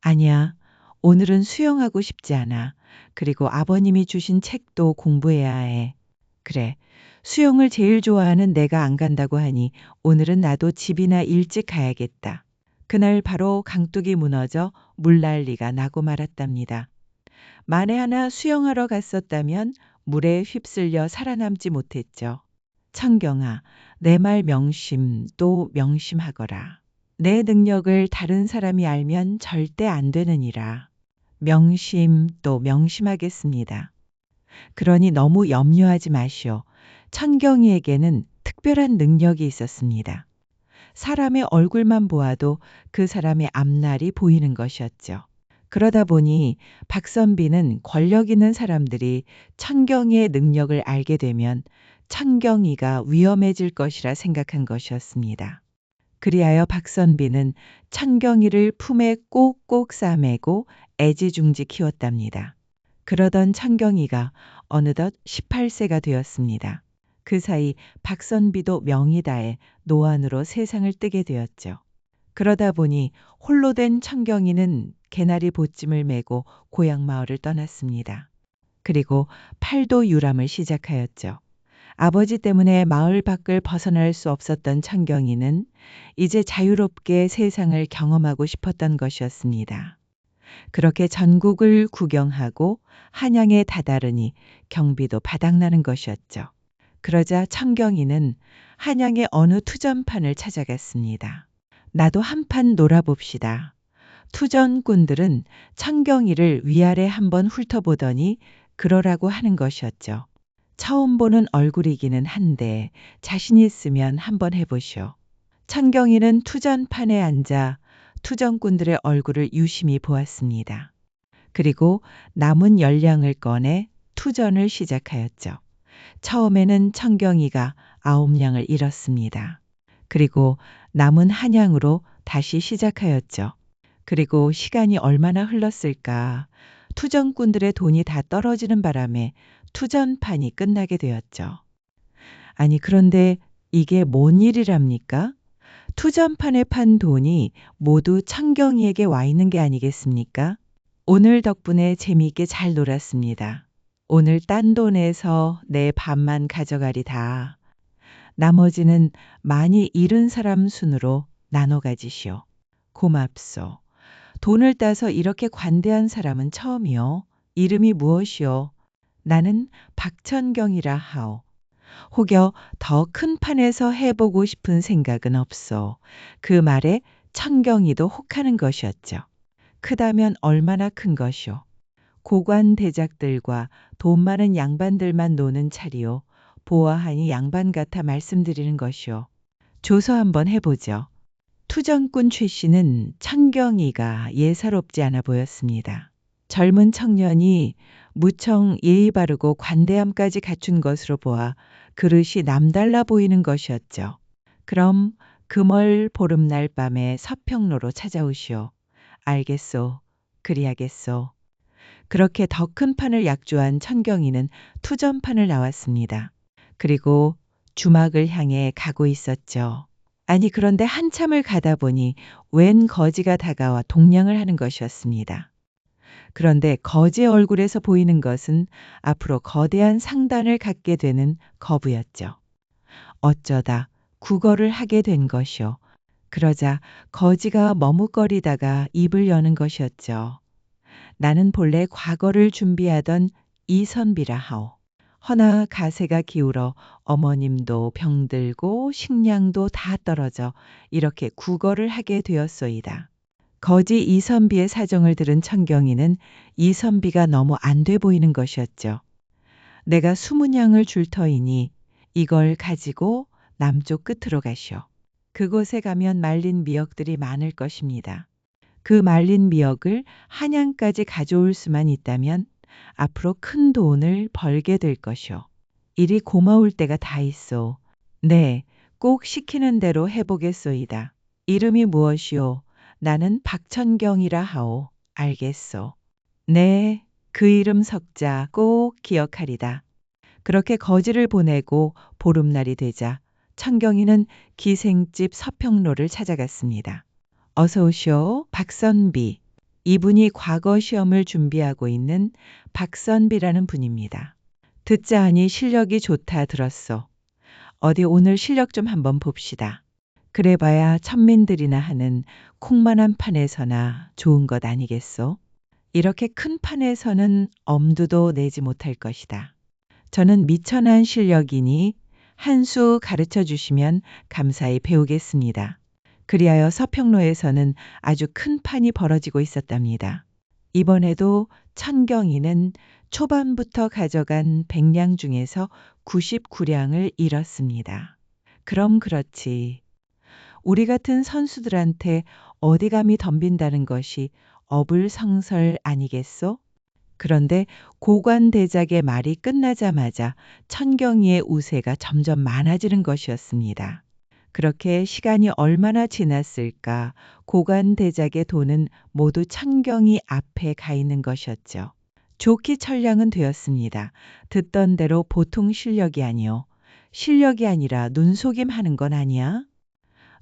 아니야, 오늘은 수영하고 싶지 않아. 그리고 아버님이 주신 책도 공부해야 해. 그래, 수영을 제일 좋아하는 내가 안 간다고 하니 오늘은 나도 집이나 일찍 가야겠다. 그날 바로 강둑이 무너져 물난리가 나고 말았답니다. 만에 하나 수영하러 갔었다면 물에 휩쓸려 살아남지 못했죠. 천경아, 내 말 명심 또 명심하거라. 내 능력을 다른 사람이 알면 절대 안 되느니라. 명심 또 명심하겠습니다. 그러니 너무 염려하지 마시오. 천경이에게는 특별한 능력이 있었습니다. 사람의 얼굴만 보아도 그 사람의 앞날이 보이는 것이었죠. 그러다 보니 박선비는 권력 있는 사람들이 천경이의 능력을 알게 되면 천경이가 위험해질 것이라 생각한 것이었습니다. 그리하여 박선비는 천경이를 품에 꼭꼭 싸매고 애지중지 키웠답니다. 그러던 천경이가 어느덧 18세가 되었습니다. 그 사이 박선비도 명이 다해 노안으로 세상을 뜨게 되었죠. 그러다 보니 홀로 된 천경이는 개나리 보찜을 메고 고향 마을을 떠났습니다. 그리고 팔도 유람을 시작하였죠. 아버지 때문에 마을 밖을 벗어날 수 없었던 천경이는 이제 자유롭게 세상을 경험하고 싶었던 것이었습니다. 그렇게 전국을 구경하고 한양에 다다르니 경비도 바닥나는 것이었죠. 그러자 천경이는 한양의 어느 투전판을 찾아갔습니다. 나도 한판 놀아봅시다. 투전꾼들은 천경이를 위아래 한번 훑어보더니 그러라고 하는 것이었죠. 처음 보는 얼굴이기는 한데 자신 있으면 한번 해보시오. 천경이는 투전판에 앉아 투전꾼들의 얼굴을 유심히 보았습니다. 그리고 남은 열량을 꺼내 투전을 시작하였죠. 처음에는 천경이가 9량을 잃었습니다. 그리고 남은 한 양으로 다시 시작하였죠. 그리고 시간이 얼마나 흘렀을까. 투전꾼들의 돈이 다 떨어지는 바람에 투전판이 끝나게 되었죠. 아니 그런데 이게 뭔 일이랍니까? 투전판에 판 돈이 모두 천경이에게 와 있는 게 아니겠습니까? 오늘 덕분에 재미있게 잘 놀았습니다. 오늘 딴 돈에서 내 반만 가져가리다. 나머지는 많이 잃은 사람 순으로 나눠 가지시오. 고맙소. 돈을 따서 이렇게 관대한 사람은 처음이요. 이름이 무엇이오? 나는 박천경이라 하오. 혹여 더 큰 판에서 해보고 싶은 생각은 없소. 그 말에 천경이도 혹하는 것이었죠. 크다면 얼마나 큰 것이오. 고관 대작들과 돈 많은 양반들만 노는 차리오. 보아하니 양반 같아 말씀드리는 것이오. 조서 한번 해보죠. 투정꾼 최 씨는 천경이가 예사롭지 않아 보였습니다. 젊은 청년이 무청 예의 바르고 관대함까지 갖춘 것으로 보아 그릇이 남달라 보이는 것이었죠. 그럼 금월 보름날 밤에 서평로로 찾아오시오. 알겠소. 그리하겠소. 그렇게 더 큰 판을 약조한 천경이는 투전판을 나왔습니다. 그리고 주막을 향해 가고 있었죠. 아니 그런데 한참을 가다 보니 웬 거지가 다가와 동냥을 하는 것이었습니다. 그런데 거지의 얼굴에서 보이는 것은 앞으로 거대한 상단을 갖게 되는 거부였죠. 어쩌다 구걸을 하게 된 것이요. 그러자 거지가 머뭇거리다가 입을 여는 것이었죠. 나는 본래 과거를 준비하던 이선비라 하오. 허나 가세가 기울어 어머님도 병들고 식량도 다 떨어져 이렇게 구걸을 하게 되었소이다. 거지 이선비의 사정을 들은 천경이는 이선비가 너무 안 돼 보이는 것이었죠. 내가 20냥을 줄 터이니 이걸 가지고 남쪽 끝으로 가시오. 그곳에 가면 말린 미역들이 많을 것입니다. 그 말린 미역을 한양까지 가져올 수만 있다면 앞으로 큰 돈을 벌게 될 것이오. 일이 고마울 때가 다 있어. 네, 꼭 시키는 대로 해보겠소이다. 이름이 무엇이오? 나는 박천경이라 하오. 알겠소. 네, 그 이름 석자 꼭 기억하리다. 그렇게 거지를 보내고 보름날이 되자 천경이는 기생집 서평로를 찾아갔습니다. 어서 오시오, 박선비. 이분이 과거 시험을 준비하고 있는 박선비라는 분입니다. 듣자 하니 실력이 좋다 들었소. 어디 오늘 실력 좀 한번 봅시다. 그래봐야 천민들이나 하는 콩만한 판에서나 좋은 것 아니겠소? 이렇게 큰 판에서는 엄두도 내지 못할 것이다. 저는 미천한 실력이니 한 수 가르쳐 주시면 감사히 배우겠습니다. 그리하여 서평로에서는 아주 큰 판이 벌어지고 있었답니다. 이번에도 천경이는 초반부터 가져간 100량 중에서 99량을 잃었습니다. 그럼 그렇지. 우리 같은 선수들한테 어디 감히 덤빈다는 것이 어불성설 아니겠소? 그런데 고관대작의 말이 끝나자마자 천경이의 우세가 점점 많아지는 것이었습니다. 그렇게 시간이 얼마나 지났을까 고관대작의 돈은 모두 천경이 앞에 가 있는 것이었죠. 좋기 천량은 되었습니다. 듣던 대로 보통 실력이 아니요. 실력이 아니라 눈속임 하는 건 아니야?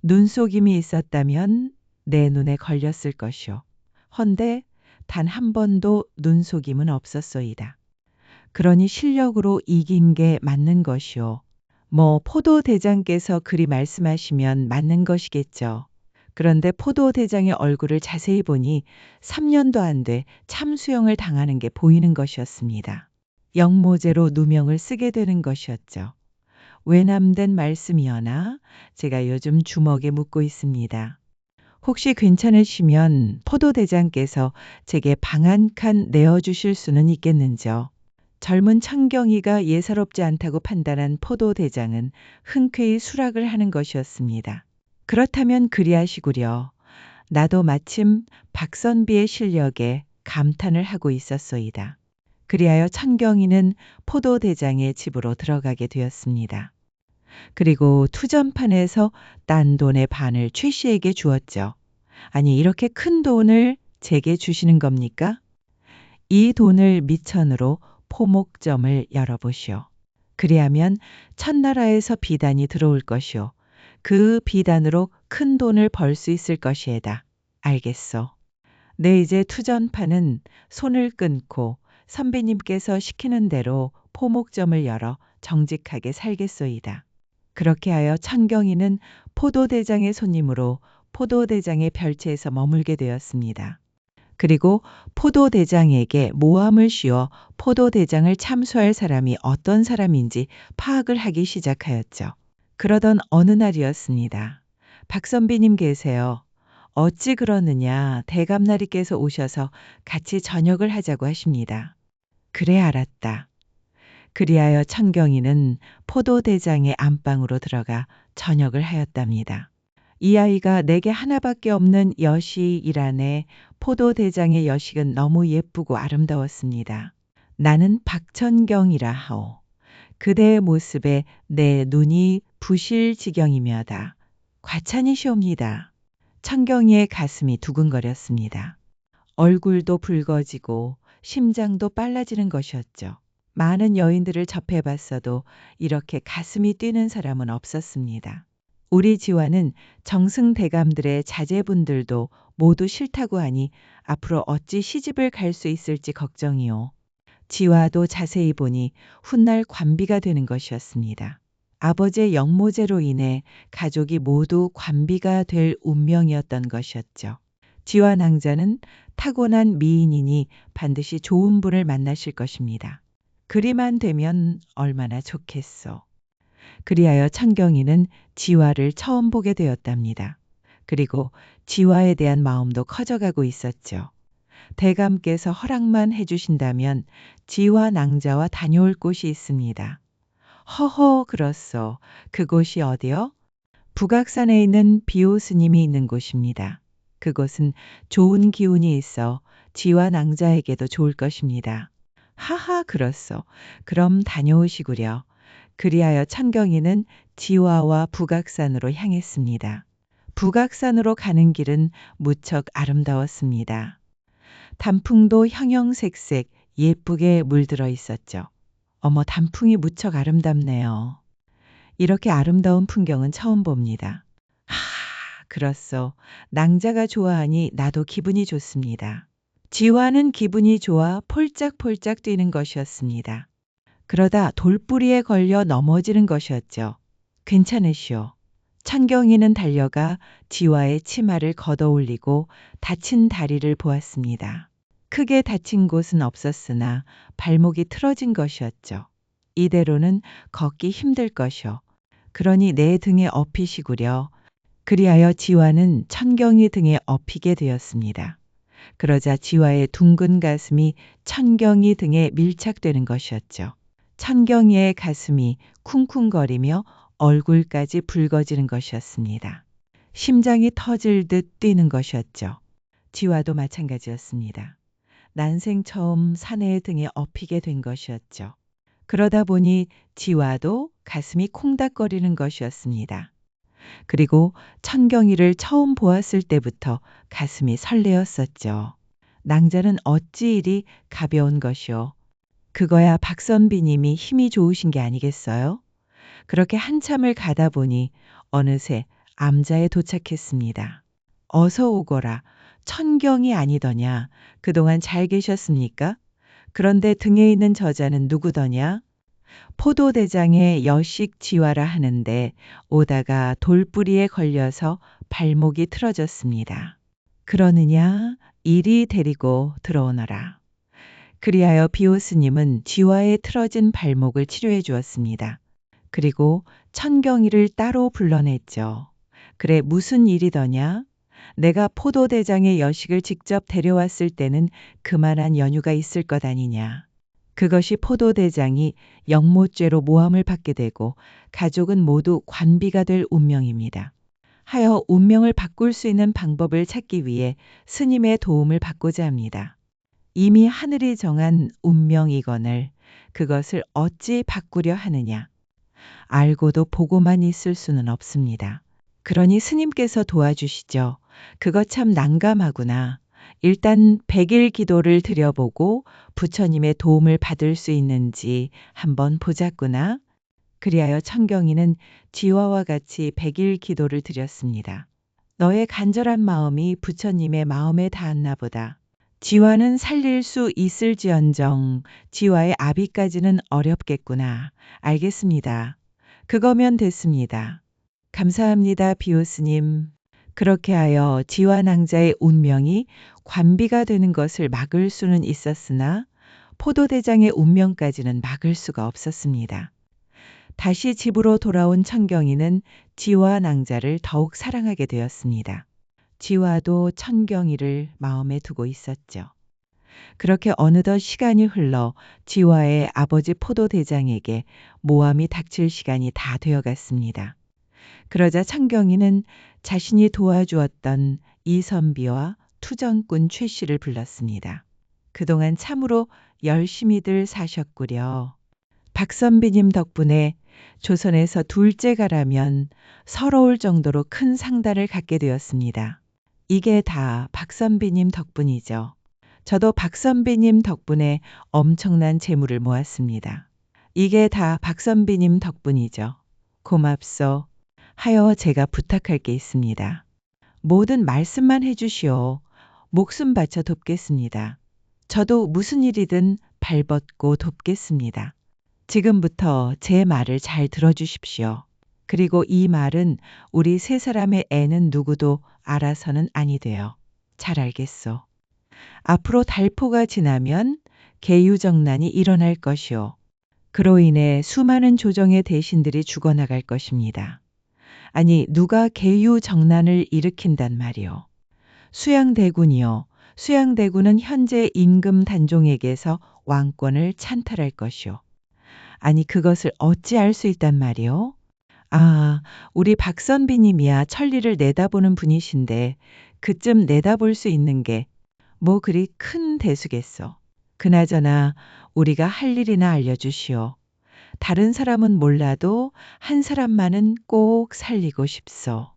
눈속임이 있었다면 내 눈에 걸렸을 것이오. 헌데 단 한 번도 눈속임은 없었소이다. 그러니 실력으로 이긴 게 맞는 것이오. 뭐 포도대장께서 그리 말씀하시면 맞는 것이겠죠. 그런데 포도대장의 얼굴을 자세히 보니 3년도 안 돼 참수형을 당하는 게 보이는 것이었습니다. 영모제로 누명을 쓰게 되는 것이었죠. 외람된 말씀이어나 제가 요즘 주먹에 묻고 있습니다. 혹시 괜찮으시면 포도대장께서 제게 방 한 칸 내어주실 수는 있겠는지요. 젊은 천경이가 예사롭지 않다고 판단한 포도대장은 흔쾌히 수락을 하는 것이었습니다. 그렇다면 그리하시구려. 나도 마침 박선비의 실력에 감탄을 하고 있었소이다. 그리하여 천경이는 포도대장의 집으로 들어가게 되었습니다. 그리고 투전판에서 딴 돈의 반을 최 씨에게 주었죠. 아니 이렇게 큰 돈을 제게 주시는 겁니까? 이 돈을 미천으로 포목점을 열어보시오. 그리하면 천나라에서 비단이 들어올 것이오. 그 비단으로 큰 돈을 벌 수 있을 것이에다. 알겠소. 내 이제 투전판은 손을 끊고 선비님께서 시키는 대로 포목점을 열어 정직하게 살겠소이다. 그렇게 하여 천경이는 포도대장의 손님으로 포도대장의 별채에서 머물게 되었습니다. 그리고 포도대장에게 모함을 씌워 포도대장을 참수할 사람이 어떤 사람인지 파악을 하기 시작하였죠. 그러던 어느 날이었습니다. 박선비님 계세요. 어찌 그러느냐 대감나리께서 오셔서 같이 저녁을 하자고 하십니다. 그래 알았다. 그리하여 천경이는 포도대장의 안방으로 들어가 저녁을 하였답니다. 이 아이가 내게 하나밖에 없는 여식이라네. 포도대장의 여식은 너무 예쁘고 아름다웠습니다. 나는 박천경이라 하오. 그대의 모습에 내 눈이 부실 지경이며다. 과찬이시옵니다. 천경이의 가슴이 두근거렸습니다. 얼굴도 붉어지고 심장도 빨라지는 것이었죠. 많은 여인들을 접해봤어도 이렇게 가슴이 뛰는 사람은 없었습니다. 우리 지화는 정승대감들의 자제분들도 모두 싫다고 하니 앞으로 어찌 시집을 갈 수 있을지 걱정이요. 지화도 자세히 보니 훗날 관비가 되는 것이었습니다. 아버지의 영모제로 인해 가족이 모두 관비가 될 운명이었던 것이었죠. 지화 낭자는 타고난 미인이니 반드시 좋은 분을 만나실 것입니다. 그리만 되면 얼마나 좋겠소. 그리하여 천경이는 지화를 처음 보게 되었답니다. 그리고 지화에 대한 마음도 커져가고 있었죠. 대감께서 허락만 해주신다면 지화 낭자와 다녀올 곳이 있습니다. 허허 그렇소. 그곳이 어디요? 북악산에 있는 비호 스님이 있는 곳입니다. 그곳은 좋은 기운이 있어 지화 낭자에게도 좋을 것입니다. 하하 그렇소. 그럼 다녀오시구려. 그리하여 천경이는 지화와 북악산으로 향했습니다. 북악산으로 가는 길은 무척 아름다웠습니다. 단풍도 형형색색 예쁘게 물들어 있었죠. 어머 단풍이 무척 아름답네요. 이렇게 아름다운 풍경은 처음 봅니다. 하, 그렇소. 낭자가 좋아하니 나도 기분이 좋습니다. 지화는 기분이 좋아 폴짝폴짝 뛰는 것이었습니다. 그러다 돌뿌리에 걸려 넘어지는 것이었죠. 괜찮으시오. 천경이는 달려가 지화의 치마를 걷어올리고 다친 다리를 보았습니다. 크게 다친 곳은 없었으나 발목이 틀어진 것이었죠. 이대로는 걷기 힘들 것이오. 그러니 내 등에 업히시구려. 그리하여 지화는 천경이 등에 업히게 되었습니다. 그러자 지화의 둥근 가슴이 천경이 등에 밀착되는 것이었죠. 천경이의 가슴이 쿵쿵거리며 얼굴까지 붉어지는 것이었습니다. 심장이 터질 듯 뛰는 것이었죠. 지화도 마찬가지였습니다. 난생 처음 사내의 등에 업히게 된 것이었죠. 그러다 보니 지화도 가슴이 콩닥거리는 것이었습니다. 그리고 천경이를 처음 보았을 때부터 가슴이 설레었었죠. 낭자는 어찌 이리 가벼운 것이오. 그거야 박선비님이 힘이 좋으신 게 아니겠어요? 그렇게 한참을 가다 보니 어느새 암자에 도착했습니다. 어서 오거라. 천경이 아니더냐. 그동안 잘 계셨습니까? 그런데 등에 있는 저자는 누구더냐? 포도대장의 여식 지화라 하는데 오다가 돌뿌리에 걸려서 발목이 틀어졌습니다. 그러느냐? 이리 데리고 들어오너라. 그리하여 비호 스님은 지화의 틀어진 발목을 치료해 주었습니다. 그리고 천경이를 따로 불러냈죠. 그래 무슨 일이더냐? 내가 포도대장의 여식을 직접 데려왔을 때는 그만한 연유가 있을 것 아니냐. 그것이 포도대장이 영모죄로 모함을 받게 되고 가족은 모두 관비가 될 운명입니다. 하여 운명을 바꿀 수 있는 방법을 찾기 위해 스님의 도움을 받고자 합니다. 이미 하늘이 정한 운명이거늘 그것을 어찌 바꾸려 하느냐. 알고도 보고만 있을 수는 없습니다. 그러니 스님께서 도와주시죠. 그거 참 난감하구나. 일단 100일 기도를 드려보고 부처님의 도움을 받을 수 있는지 한번 보자꾸나. 그리하여 천경이는 지화와 같이 100일 기도를 드렸습니다. 너의 간절한 마음이 부처님의 마음에 닿았나 보다. 지화는 살릴 수 있을지언정 지화의 아비까지는 어렵겠구나. 알겠습니다. 그거면 됐습니다. 감사합니다, 비호 스님. 그렇게 하여 지화 낭자의 운명이 관비가 되는 것을 막을 수는 있었으나 포도대장의 운명까지는 막을 수가 없었습니다. 다시 집으로 돌아온 천경이는 지화 낭자를 더욱 사랑하게 되었습니다. 지화도 천경이를 마음에 두고 있었죠. 그렇게 어느덧 시간이 흘러 지화의 아버지 포도대장에게 모함이 닥칠 시간이 다 되어갔습니다. 그러자 천경이는 자신이 도와주었던 이선비와 투정꾼 최 씨를 불렀습니다. 그동안 참으로 열심히들 사셨구려. 박 선비님 덕분에 조선에서 둘째가라면 서러울 정도로 큰 상단을 갖게 되었습니다. 이게 다 박 선비님 덕분이죠. 저도 박 선비님 덕분에 엄청난 재물을 모았습니다. 이게 다 박 선비님 덕분이죠. 고맙소. 하여 제가 부탁할 게 있습니다. 모든 말씀만 해주시오. 목숨 바쳐 돕겠습니다. 저도 무슨 일이든 발벗고 돕겠습니다. 지금부터 제 말을 잘 들어주십시오. 그리고 이 말은 우리 세 사람의 애는 누구도 알아서는 아니 돼요. 잘 알겠소. 앞으로 달포가 지나면 계유정난이 일어날 것이오. 그로 인해 수많은 조정의 대신들이 죽어나갈 것입니다. 아니 누가 계유정난을 일으킨단 말이오. 수양대군이요. 수양대군은 현재 임금 단종에게서 왕권을 찬탈할 것이오. 아니 그것을 어찌 알 수 있단 말이오? 아, 우리 박선비님이야 천리를 내다보는 분이신데 그쯤 내다볼 수 있는 게 뭐 그리 큰 대수겠소. 그나저나 우리가 할 일이나 알려주시오. 다른 사람은 몰라도 한 사람만은 꼭 살리고 싶소.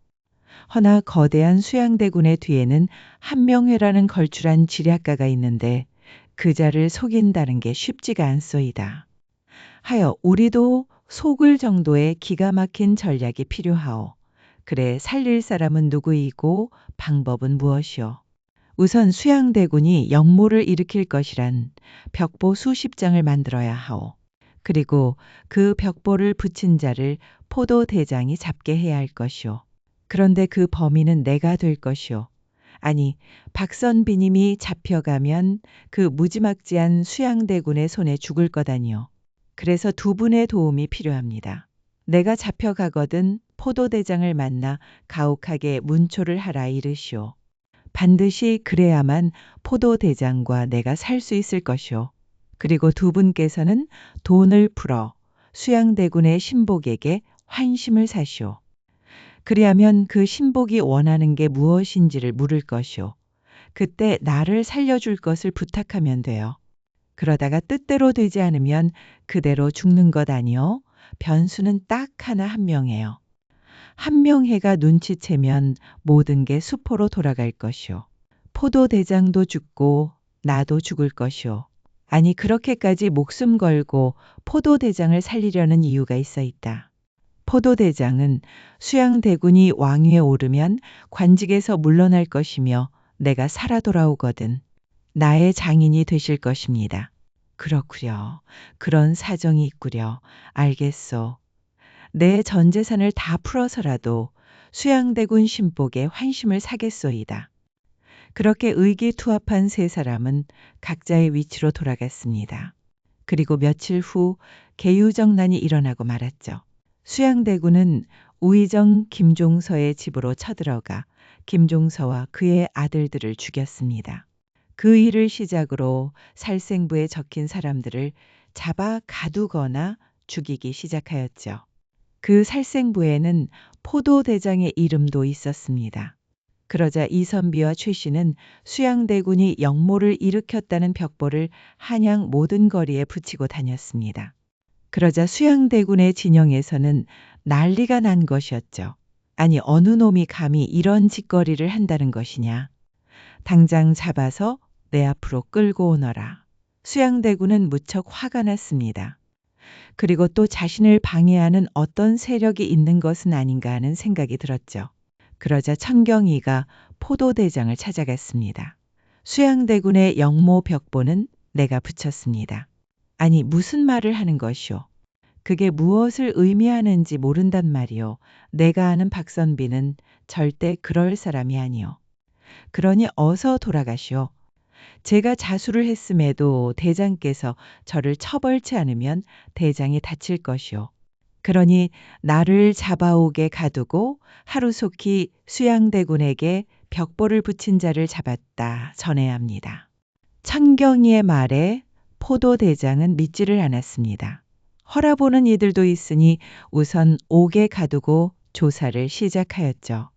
허나 거대한 수양대군의 뒤에는 한명회라는 걸출한 지략가가 있는데 그 자를 속인다는 게 쉽지가 않소이다. 하여 우리도 속을 정도의 기가 막힌 전략이 필요하오. 그래 살릴 사람은 누구이고 방법은 무엇이오? 우선 수양대군이 역모를 일으킬 것이란 벽보 수십 장을 만들어야 하오. 그리고 그 벽보를 붙인 자를 포도대장이 잡게 해야 할 것이오. 그런데 그 범인은 내가 될 것이오. 아니 박선비님이 잡혀가면 그 무지막지한 수양대군의 손에 죽을 거다니요. 그래서 두 분의 도움이 필요합니다. 내가 잡혀가거든 포도대장을 만나 가혹하게 문초를 하라 이르시오. 반드시 그래야만 포도대장과 내가 살 수 있을 것이오. 그리고 두 분께서는 돈을 풀어 수양대군의 신복에게 환심을 사시오. 그리하면 그 신복이 원하는 게 무엇인지를 물을 것이오. 그때 나를 살려줄 것을 부탁하면 돼요. 그러다가 뜻대로 되지 않으면 그대로 죽는 것 아니요. 변수는 딱 하나 한명해요. 한명해가 눈치채면 모든 게 수포로 돌아갈 것이오. 포도대장도 죽고 나도 죽을 것이오. 아니 그렇게까지 목숨 걸고 포도대장을 살리려는 이유가 있어 있다. 포도대장은 수양대군이 왕위에 오르면 관직에서 물러날 것이며 내가 살아 돌아오거든 나의 장인이 되실 것입니다. 그렇구려. 그런 사정이 있구려. 알겠소. 내 전 재산을 다 풀어서라도 수양대군 신복의 환심을 사겠소이다. 그렇게 의기투합한 세 사람은 각자의 위치로 돌아갔습니다. 그리고 며칠 후 계유정난이 일어나고 말았죠. 수양대군은 우의정 김종서의 집으로 쳐들어가 김종서와 그의 아들들을 죽였습니다. 그 일을 시작으로 살생부에 적힌 사람들을 잡아 가두거나 죽이기 시작하였죠. 그 살생부에는 포도대장의 이름도 있었습니다. 그러자 이선비와 최 씨는 수양대군이 역모를 일으켰다는 벽보를 한양 모든 거리에 붙이고 다녔습니다. 그러자 수양대군의 진영에서는 난리가 난 것이었죠. 아니 어느 놈이 감히 이런 짓거리를 한다는 것이냐. 당장 잡아서 내 앞으로 끌고 오너라. 수양대군은 무척 화가 났습니다. 그리고 또 자신을 방해하는 어떤 세력이 있는 것은 아닌가 하는 생각이 들었죠. 그러자 천경이가 포도대장을 찾아갔습니다. 수양대군의 역모 벽보는 내가 붙였습니다. 아니 무슨 말을 하는 것이오. 그게 무엇을 의미하는지 모른단 말이오. 내가 아는 박선비는 절대 그럴 사람이 아니오. 그러니 어서 돌아가시오. 제가 자수를 했음에도 대장께서 저를 처벌치 않으면 대장이 다칠 것이오. 그러니 나를 잡아오게 가두고 하루속히 수양대군에게 벽보를 붙인 자를 잡았다 전해야 합니다. 천경이의 말에 포도대장은 믿지를 않았습니다. 허라보는 이들도 있으니 우선 옥에 가두고 조사를 시작하였죠.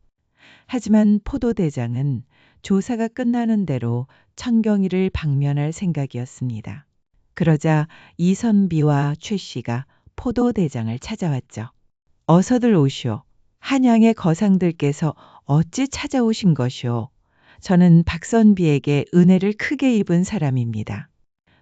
하지만 포도대장은 조사가 끝나는 대로 천경이를 방면할 생각이었습니다. 그러자 이선비와 최 씨가 포도대장을 찾아왔죠. 어서들 오시오. 한양의 거상들께서 어찌 찾아오신 것이오. 저는 박선비에게 은혜를 크게 입은 사람입니다.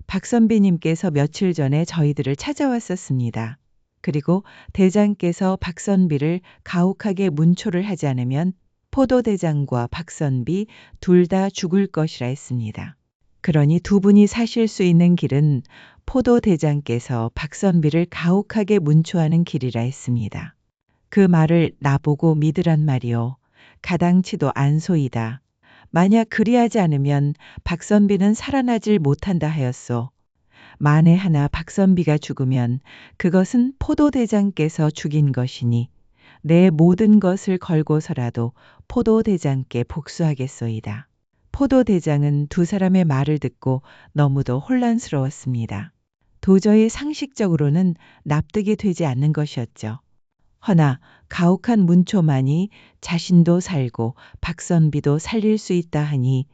박선비님께서 며칠 전에 저희들을 찾아왔었습니다. 그리고 대장께서 박선비를 가혹하게 문초를 하지 않으면 포도대장과 박선비 둘 다 죽을 것이라 했습니다. 그러니 두 분이 사실 수 있는 길은 포도대장께서 박선비를 가혹하게 문초하는 길이라 했습니다. 그 말을 나보고 믿으란 말이오. 가당치도 않소이다. 만약 그리하지 않으면 박선비는 살아나질 못한다 하였소. 만에 하나 박선비가 죽으면 그것은 포도대장께서 죽인 것이니 내 모든 것을 걸고서라도 포도대장께 복수하겠소이다. 포도대장은 두 사람의 말을 듣고 너무도 혼란스러웠습니다. 도저히 상식적으로는 납득이 되지 않는 것이었죠. 허나 가혹한 문초만이 자신도 살고 박선비도 살릴 수 있다 하니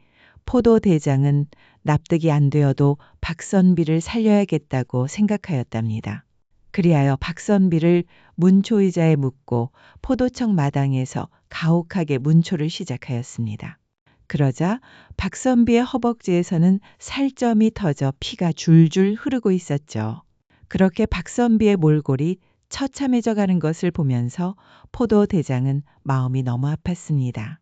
포도대장은 납득이 안 되어도 박선비를 살려야겠다고 생각하였답니다. 그리하여 박선비를 문초의자에 묻고 포도청 마당에서 가혹하게 문초를 시작하였습니다. 그러자 박선비의 허벅지에서는 살점이 터져 피가 줄줄 흐르고 있었죠. 그렇게 박선비의 몰골이 처참해져 가는 것을 보면서 포도대장은 마음이 너무 아팠습니다.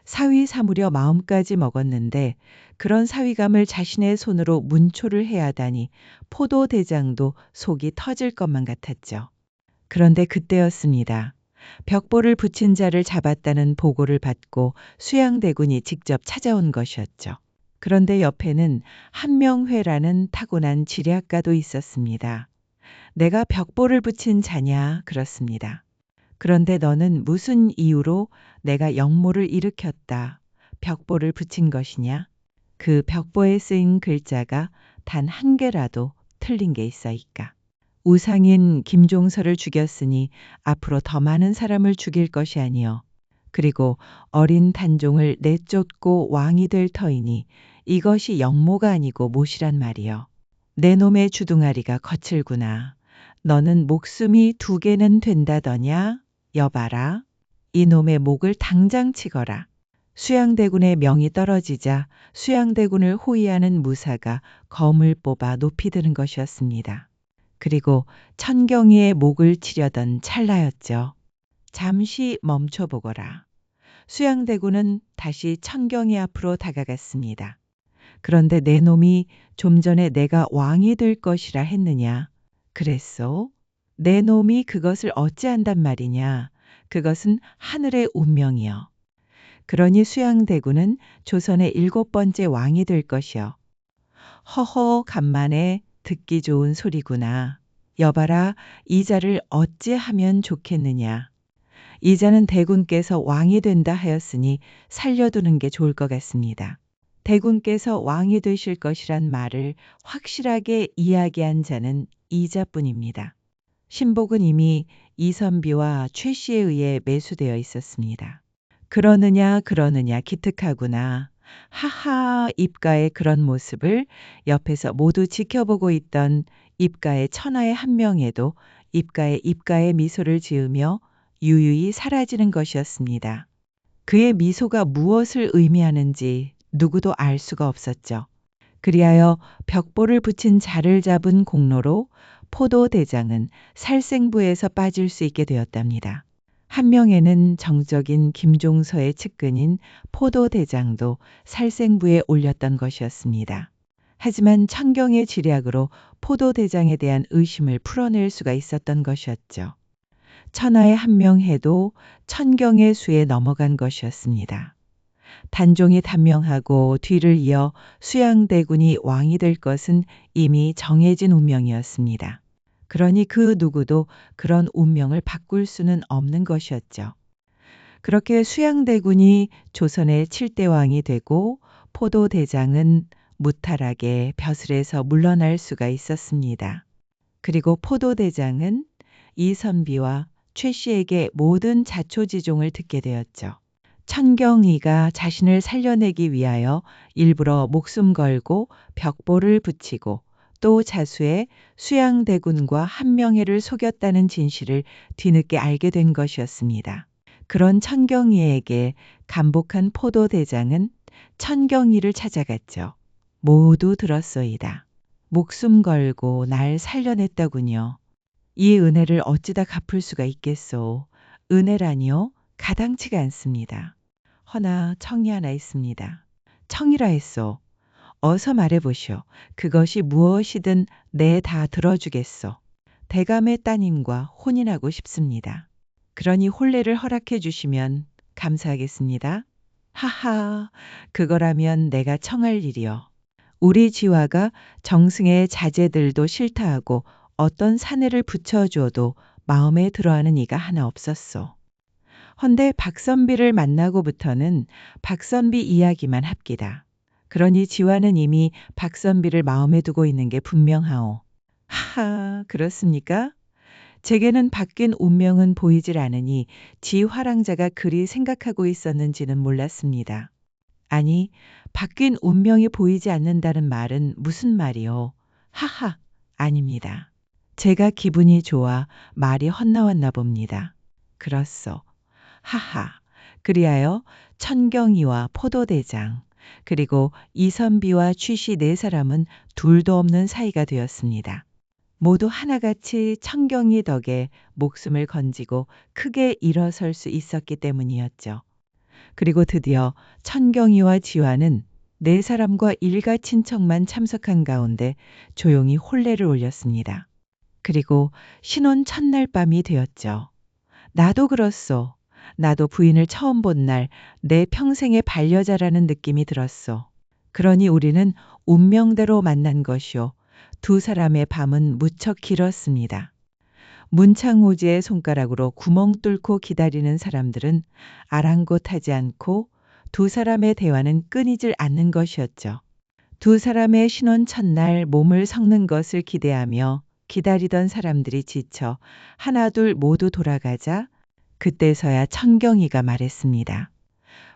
사위 삼으려 마음까지 먹었는데 그런 사위감을 자신의 손으로 문초를 해야 하다니 포도대장도 속이 터질 것만 같았죠. 그런데 그때였습니다. 벽보를 붙인 자를 잡았다는 보고를 받고 수양대군이 직접 찾아온 것이었죠. 그런데 옆에는 한명회라는 타고난 지략가도 있었습니다. 내가 벽보를 붙인 자냐 그렇습니다. 그런데 너는 무슨 이유로 내가 역모를 일으켰다. 벽보를 붙인 것이냐? 그 벽보에 쓰인 글자가 단 한 개라도 틀린 게 있어이까. 우상인 김종서를 죽였으니 앞으로 더 많은 사람을 죽일 것이 아니요. 그리고 어린 단종을 내쫓고 왕이 될 터이니 이것이 역모가 아니고 못이란 말이요. 내 놈의 주둥아리가 거칠구나. 너는 목숨이 2개는 된다더냐? 여봐라. 이놈의 목을 당장 치거라. 수양대군의 명이 떨어지자 수양대군을 호위하는 무사가 검을 뽑아 높이 드는 것이었습니다. 그리고 천경이의 목을 치려던 찰나였죠. 잠시 멈춰보거라. 수양대군은 다시 천경이 앞으로 다가갔습니다. 그런데 내 놈이 좀 전에 내가 왕이 될 것이라 했느냐? 그랬소? 내 놈이 그것을 어찌한단 말이냐? 그것은 하늘의 운명이여. 그러니 수양대군은 조선의 7번째 왕이 될 것이여. 허허 간만에 듣기 좋은 소리구나. 여봐라 이자를 어찌하면 좋겠느냐. 이자는 대군께서 왕이 된다 하였으니 살려두는 게 좋을 것 같습니다. 대군께서 왕이 되실 것이란 말을 확실하게 이야기한 자는 이자뿐입니다. 신복은 이미 이선비와 최 씨에 의해 매수되어 있었습니다. 그러느냐 기특하구나. 하하 입가의 그런 모습을 옆에서 모두 지켜보고 있던 입가의 천하의 한 명에도 입가에 미소를 지으며 유유히 사라지는 것이었습니다. 그의 미소가 무엇을 의미하는지 누구도 알 수가 없었죠. 그리하여 벽보를 붙인 자를 잡은 공로로 포도대장은 살생부에서 빠질 수 있게 되었답니다. 한 명에는 정적인 김종서의 측근인 포도대장도 살생부에 올렸던 것이었습니다. 하지만 천경의 지략으로 포도대장에 대한 의심을 풀어낼 수가 있었던 것이었죠. 천하의 한 명해도 천경의 수에 넘어간 것이었습니다. 단종이 단명하고 뒤를 이어 수양대군이 왕이 될 것은 이미 정해진 운명이었습니다. 그러니 그 누구도 그런 운명을 바꿀 수는 없는 것이었죠. 그렇게 수양대군이 조선의 7대 왕이 되고 포도대장은 무탈하게 벼슬에서 물러날 수가 있었습니다. 그리고 포도대장은 이선비와 최 씨에게 모든 자초지종을 듣게 되었죠. 천경이가 자신을 살려내기 위하여 일부러 목숨 걸고 벽보를 붙이고 또 자수해 수양대군과 한명회를 속였다는 진실을 뒤늦게 알게 된 것이었습니다. 그런 천경이에게 감복한 포도대장은 천경이를 찾아갔죠. 모두 들었소이다. 목숨 걸고 날 살려냈다군요. 이 은혜를 어찌다 갚을 수가 있겠소. 은혜라니요? 가당치가 않습니다. 허나 청이 하나 있습니다. 청이라 했소. 어서 말해보시오. 그것이 무엇이든 내 다 들어주겠소. 대감의 따님과 혼인하고 싶습니다. 그러니 혼례를 허락해 주시면 감사하겠습니다. 하하, 그거라면 내가 청할 일이요. 우리 지화가 정승의 자제들도 싫다 하고 어떤 사내를 붙여주어도 마음에 들어하는 이가 하나 없었소. 헌데 박선비를 만나고부터는 박선비 이야기만 합기다. 그러니 지화는 이미 박선비를 마음에 두고 있는 게 분명하오. 하하, 그렇습니까? 제게는 바뀐 운명은 보이질 않으니 지화랑자가 그리 생각하고 있었는지는 몰랐습니다. 아니, 바뀐 운명이 보이지 않는다는 말은 무슨 말이오? 하하, 아닙니다. 제가 기분이 좋아 말이 헛나왔나 봅니다. 그렇소. 하하. 그리하여 천경이와 포도대장, 그리고 이선비와 취씨 네 사람은 둘도 없는 사이가 되었습니다. 모두 하나같이 천경이 덕에 목숨을 건지고 크게 일어설 수 있었기 때문이었죠. 그리고 드디어 천경이와 지화는 네 사람과 일가 친척만 참석한 가운데 조용히 혼례를 올렸습니다. 그리고 신혼 첫날 밤이 되었죠. 나도 그렇소. 나도 부인을 처음 본 날 내 평생의 반려자라는 느낌이 들었소. 그러니 우리는 운명대로 만난 것이오. 두 사람의 밤은 무척 길었습니다. 문창호지의 손가락으로 구멍 뚫고 기다리는 사람들은 아랑곳하지 않고 두 사람의 대화는 끊이질 않는 것이었죠. 두 사람의 신혼 첫날 몸을 섞는 것을 기대하며 기다리던 사람들이 지쳐 하나둘 모두 돌아가자 그때서야 천경이가 말했습니다.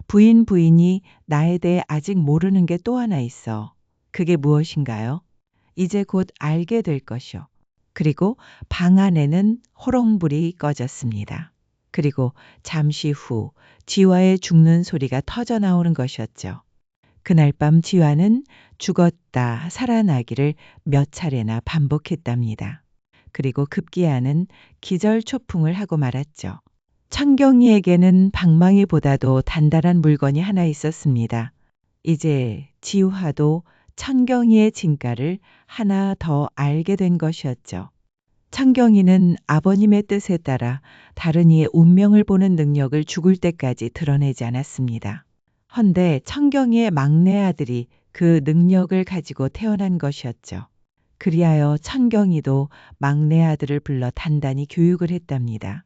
부인이 나에 대해 아직 모르는 게 또 하나 있어. 그게 무엇인가요? 이제 곧 알게 될 것이오. 그리고 방 안에는 호롱불이 꺼졌습니다. 그리고 잠시 후 지화의 죽는 소리가 터져 나오는 것이었죠. 그날 밤 지화는 죽었다 살아나기를 몇 차례나 반복했답니다. 그리고 급기야는 기절초풍을 하고 말았죠. 천경이에게는 방망이보다도 단단한 물건이 하나 있었습니다. 이제 지화도 천경이의 진가를 하나 더 알게 된 것이었죠. 천경이는 아버님의 뜻에 따라 다른 이의 운명을 보는 능력을 죽을 때까지 드러내지 않았습니다. 헌데 천경이의 막내 아들이 그 능력을 가지고 태어난 것이었죠. 그리하여 천경이도 막내 아들을 불러 단단히 교육을 했답니다.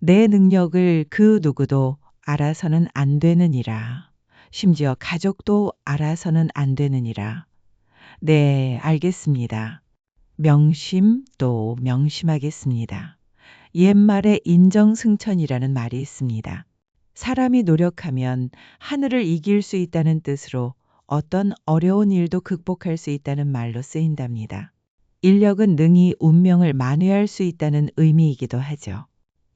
내 능력을 그 누구도 알아서는 안 되느니라. 심지어 가족도 알아서는 안 되느니라. 네, 알겠습니다. 명심 또 명심하겠습니다. 옛말에 인정승천이라는 말이 있습니다. 사람이 노력하면 하늘을 이길 수 있다는 뜻으로 어떤 어려운 일도 극복할 수 있다는 말로 쓰인답니다. 인력은 능히 운명을 만회할 수 있다는 의미이기도 하죠.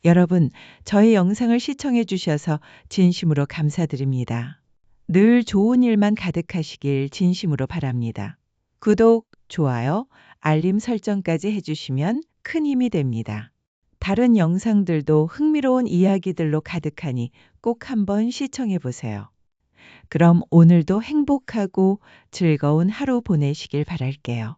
여러분, 저희 영상을 시청해 주셔서 진심으로 감사드립니다. 늘 좋은 일만 가득하시길 진심으로 바랍니다. 구독, 좋아요, 알림 설정까지 해주시면 큰 힘이 됩니다. 다른 영상들도 흥미로운 이야기들로 가득하니 꼭 한번 시청해 보세요. 그럼 오늘도 행복하고 즐거운 하루 보내시길 바랄게요.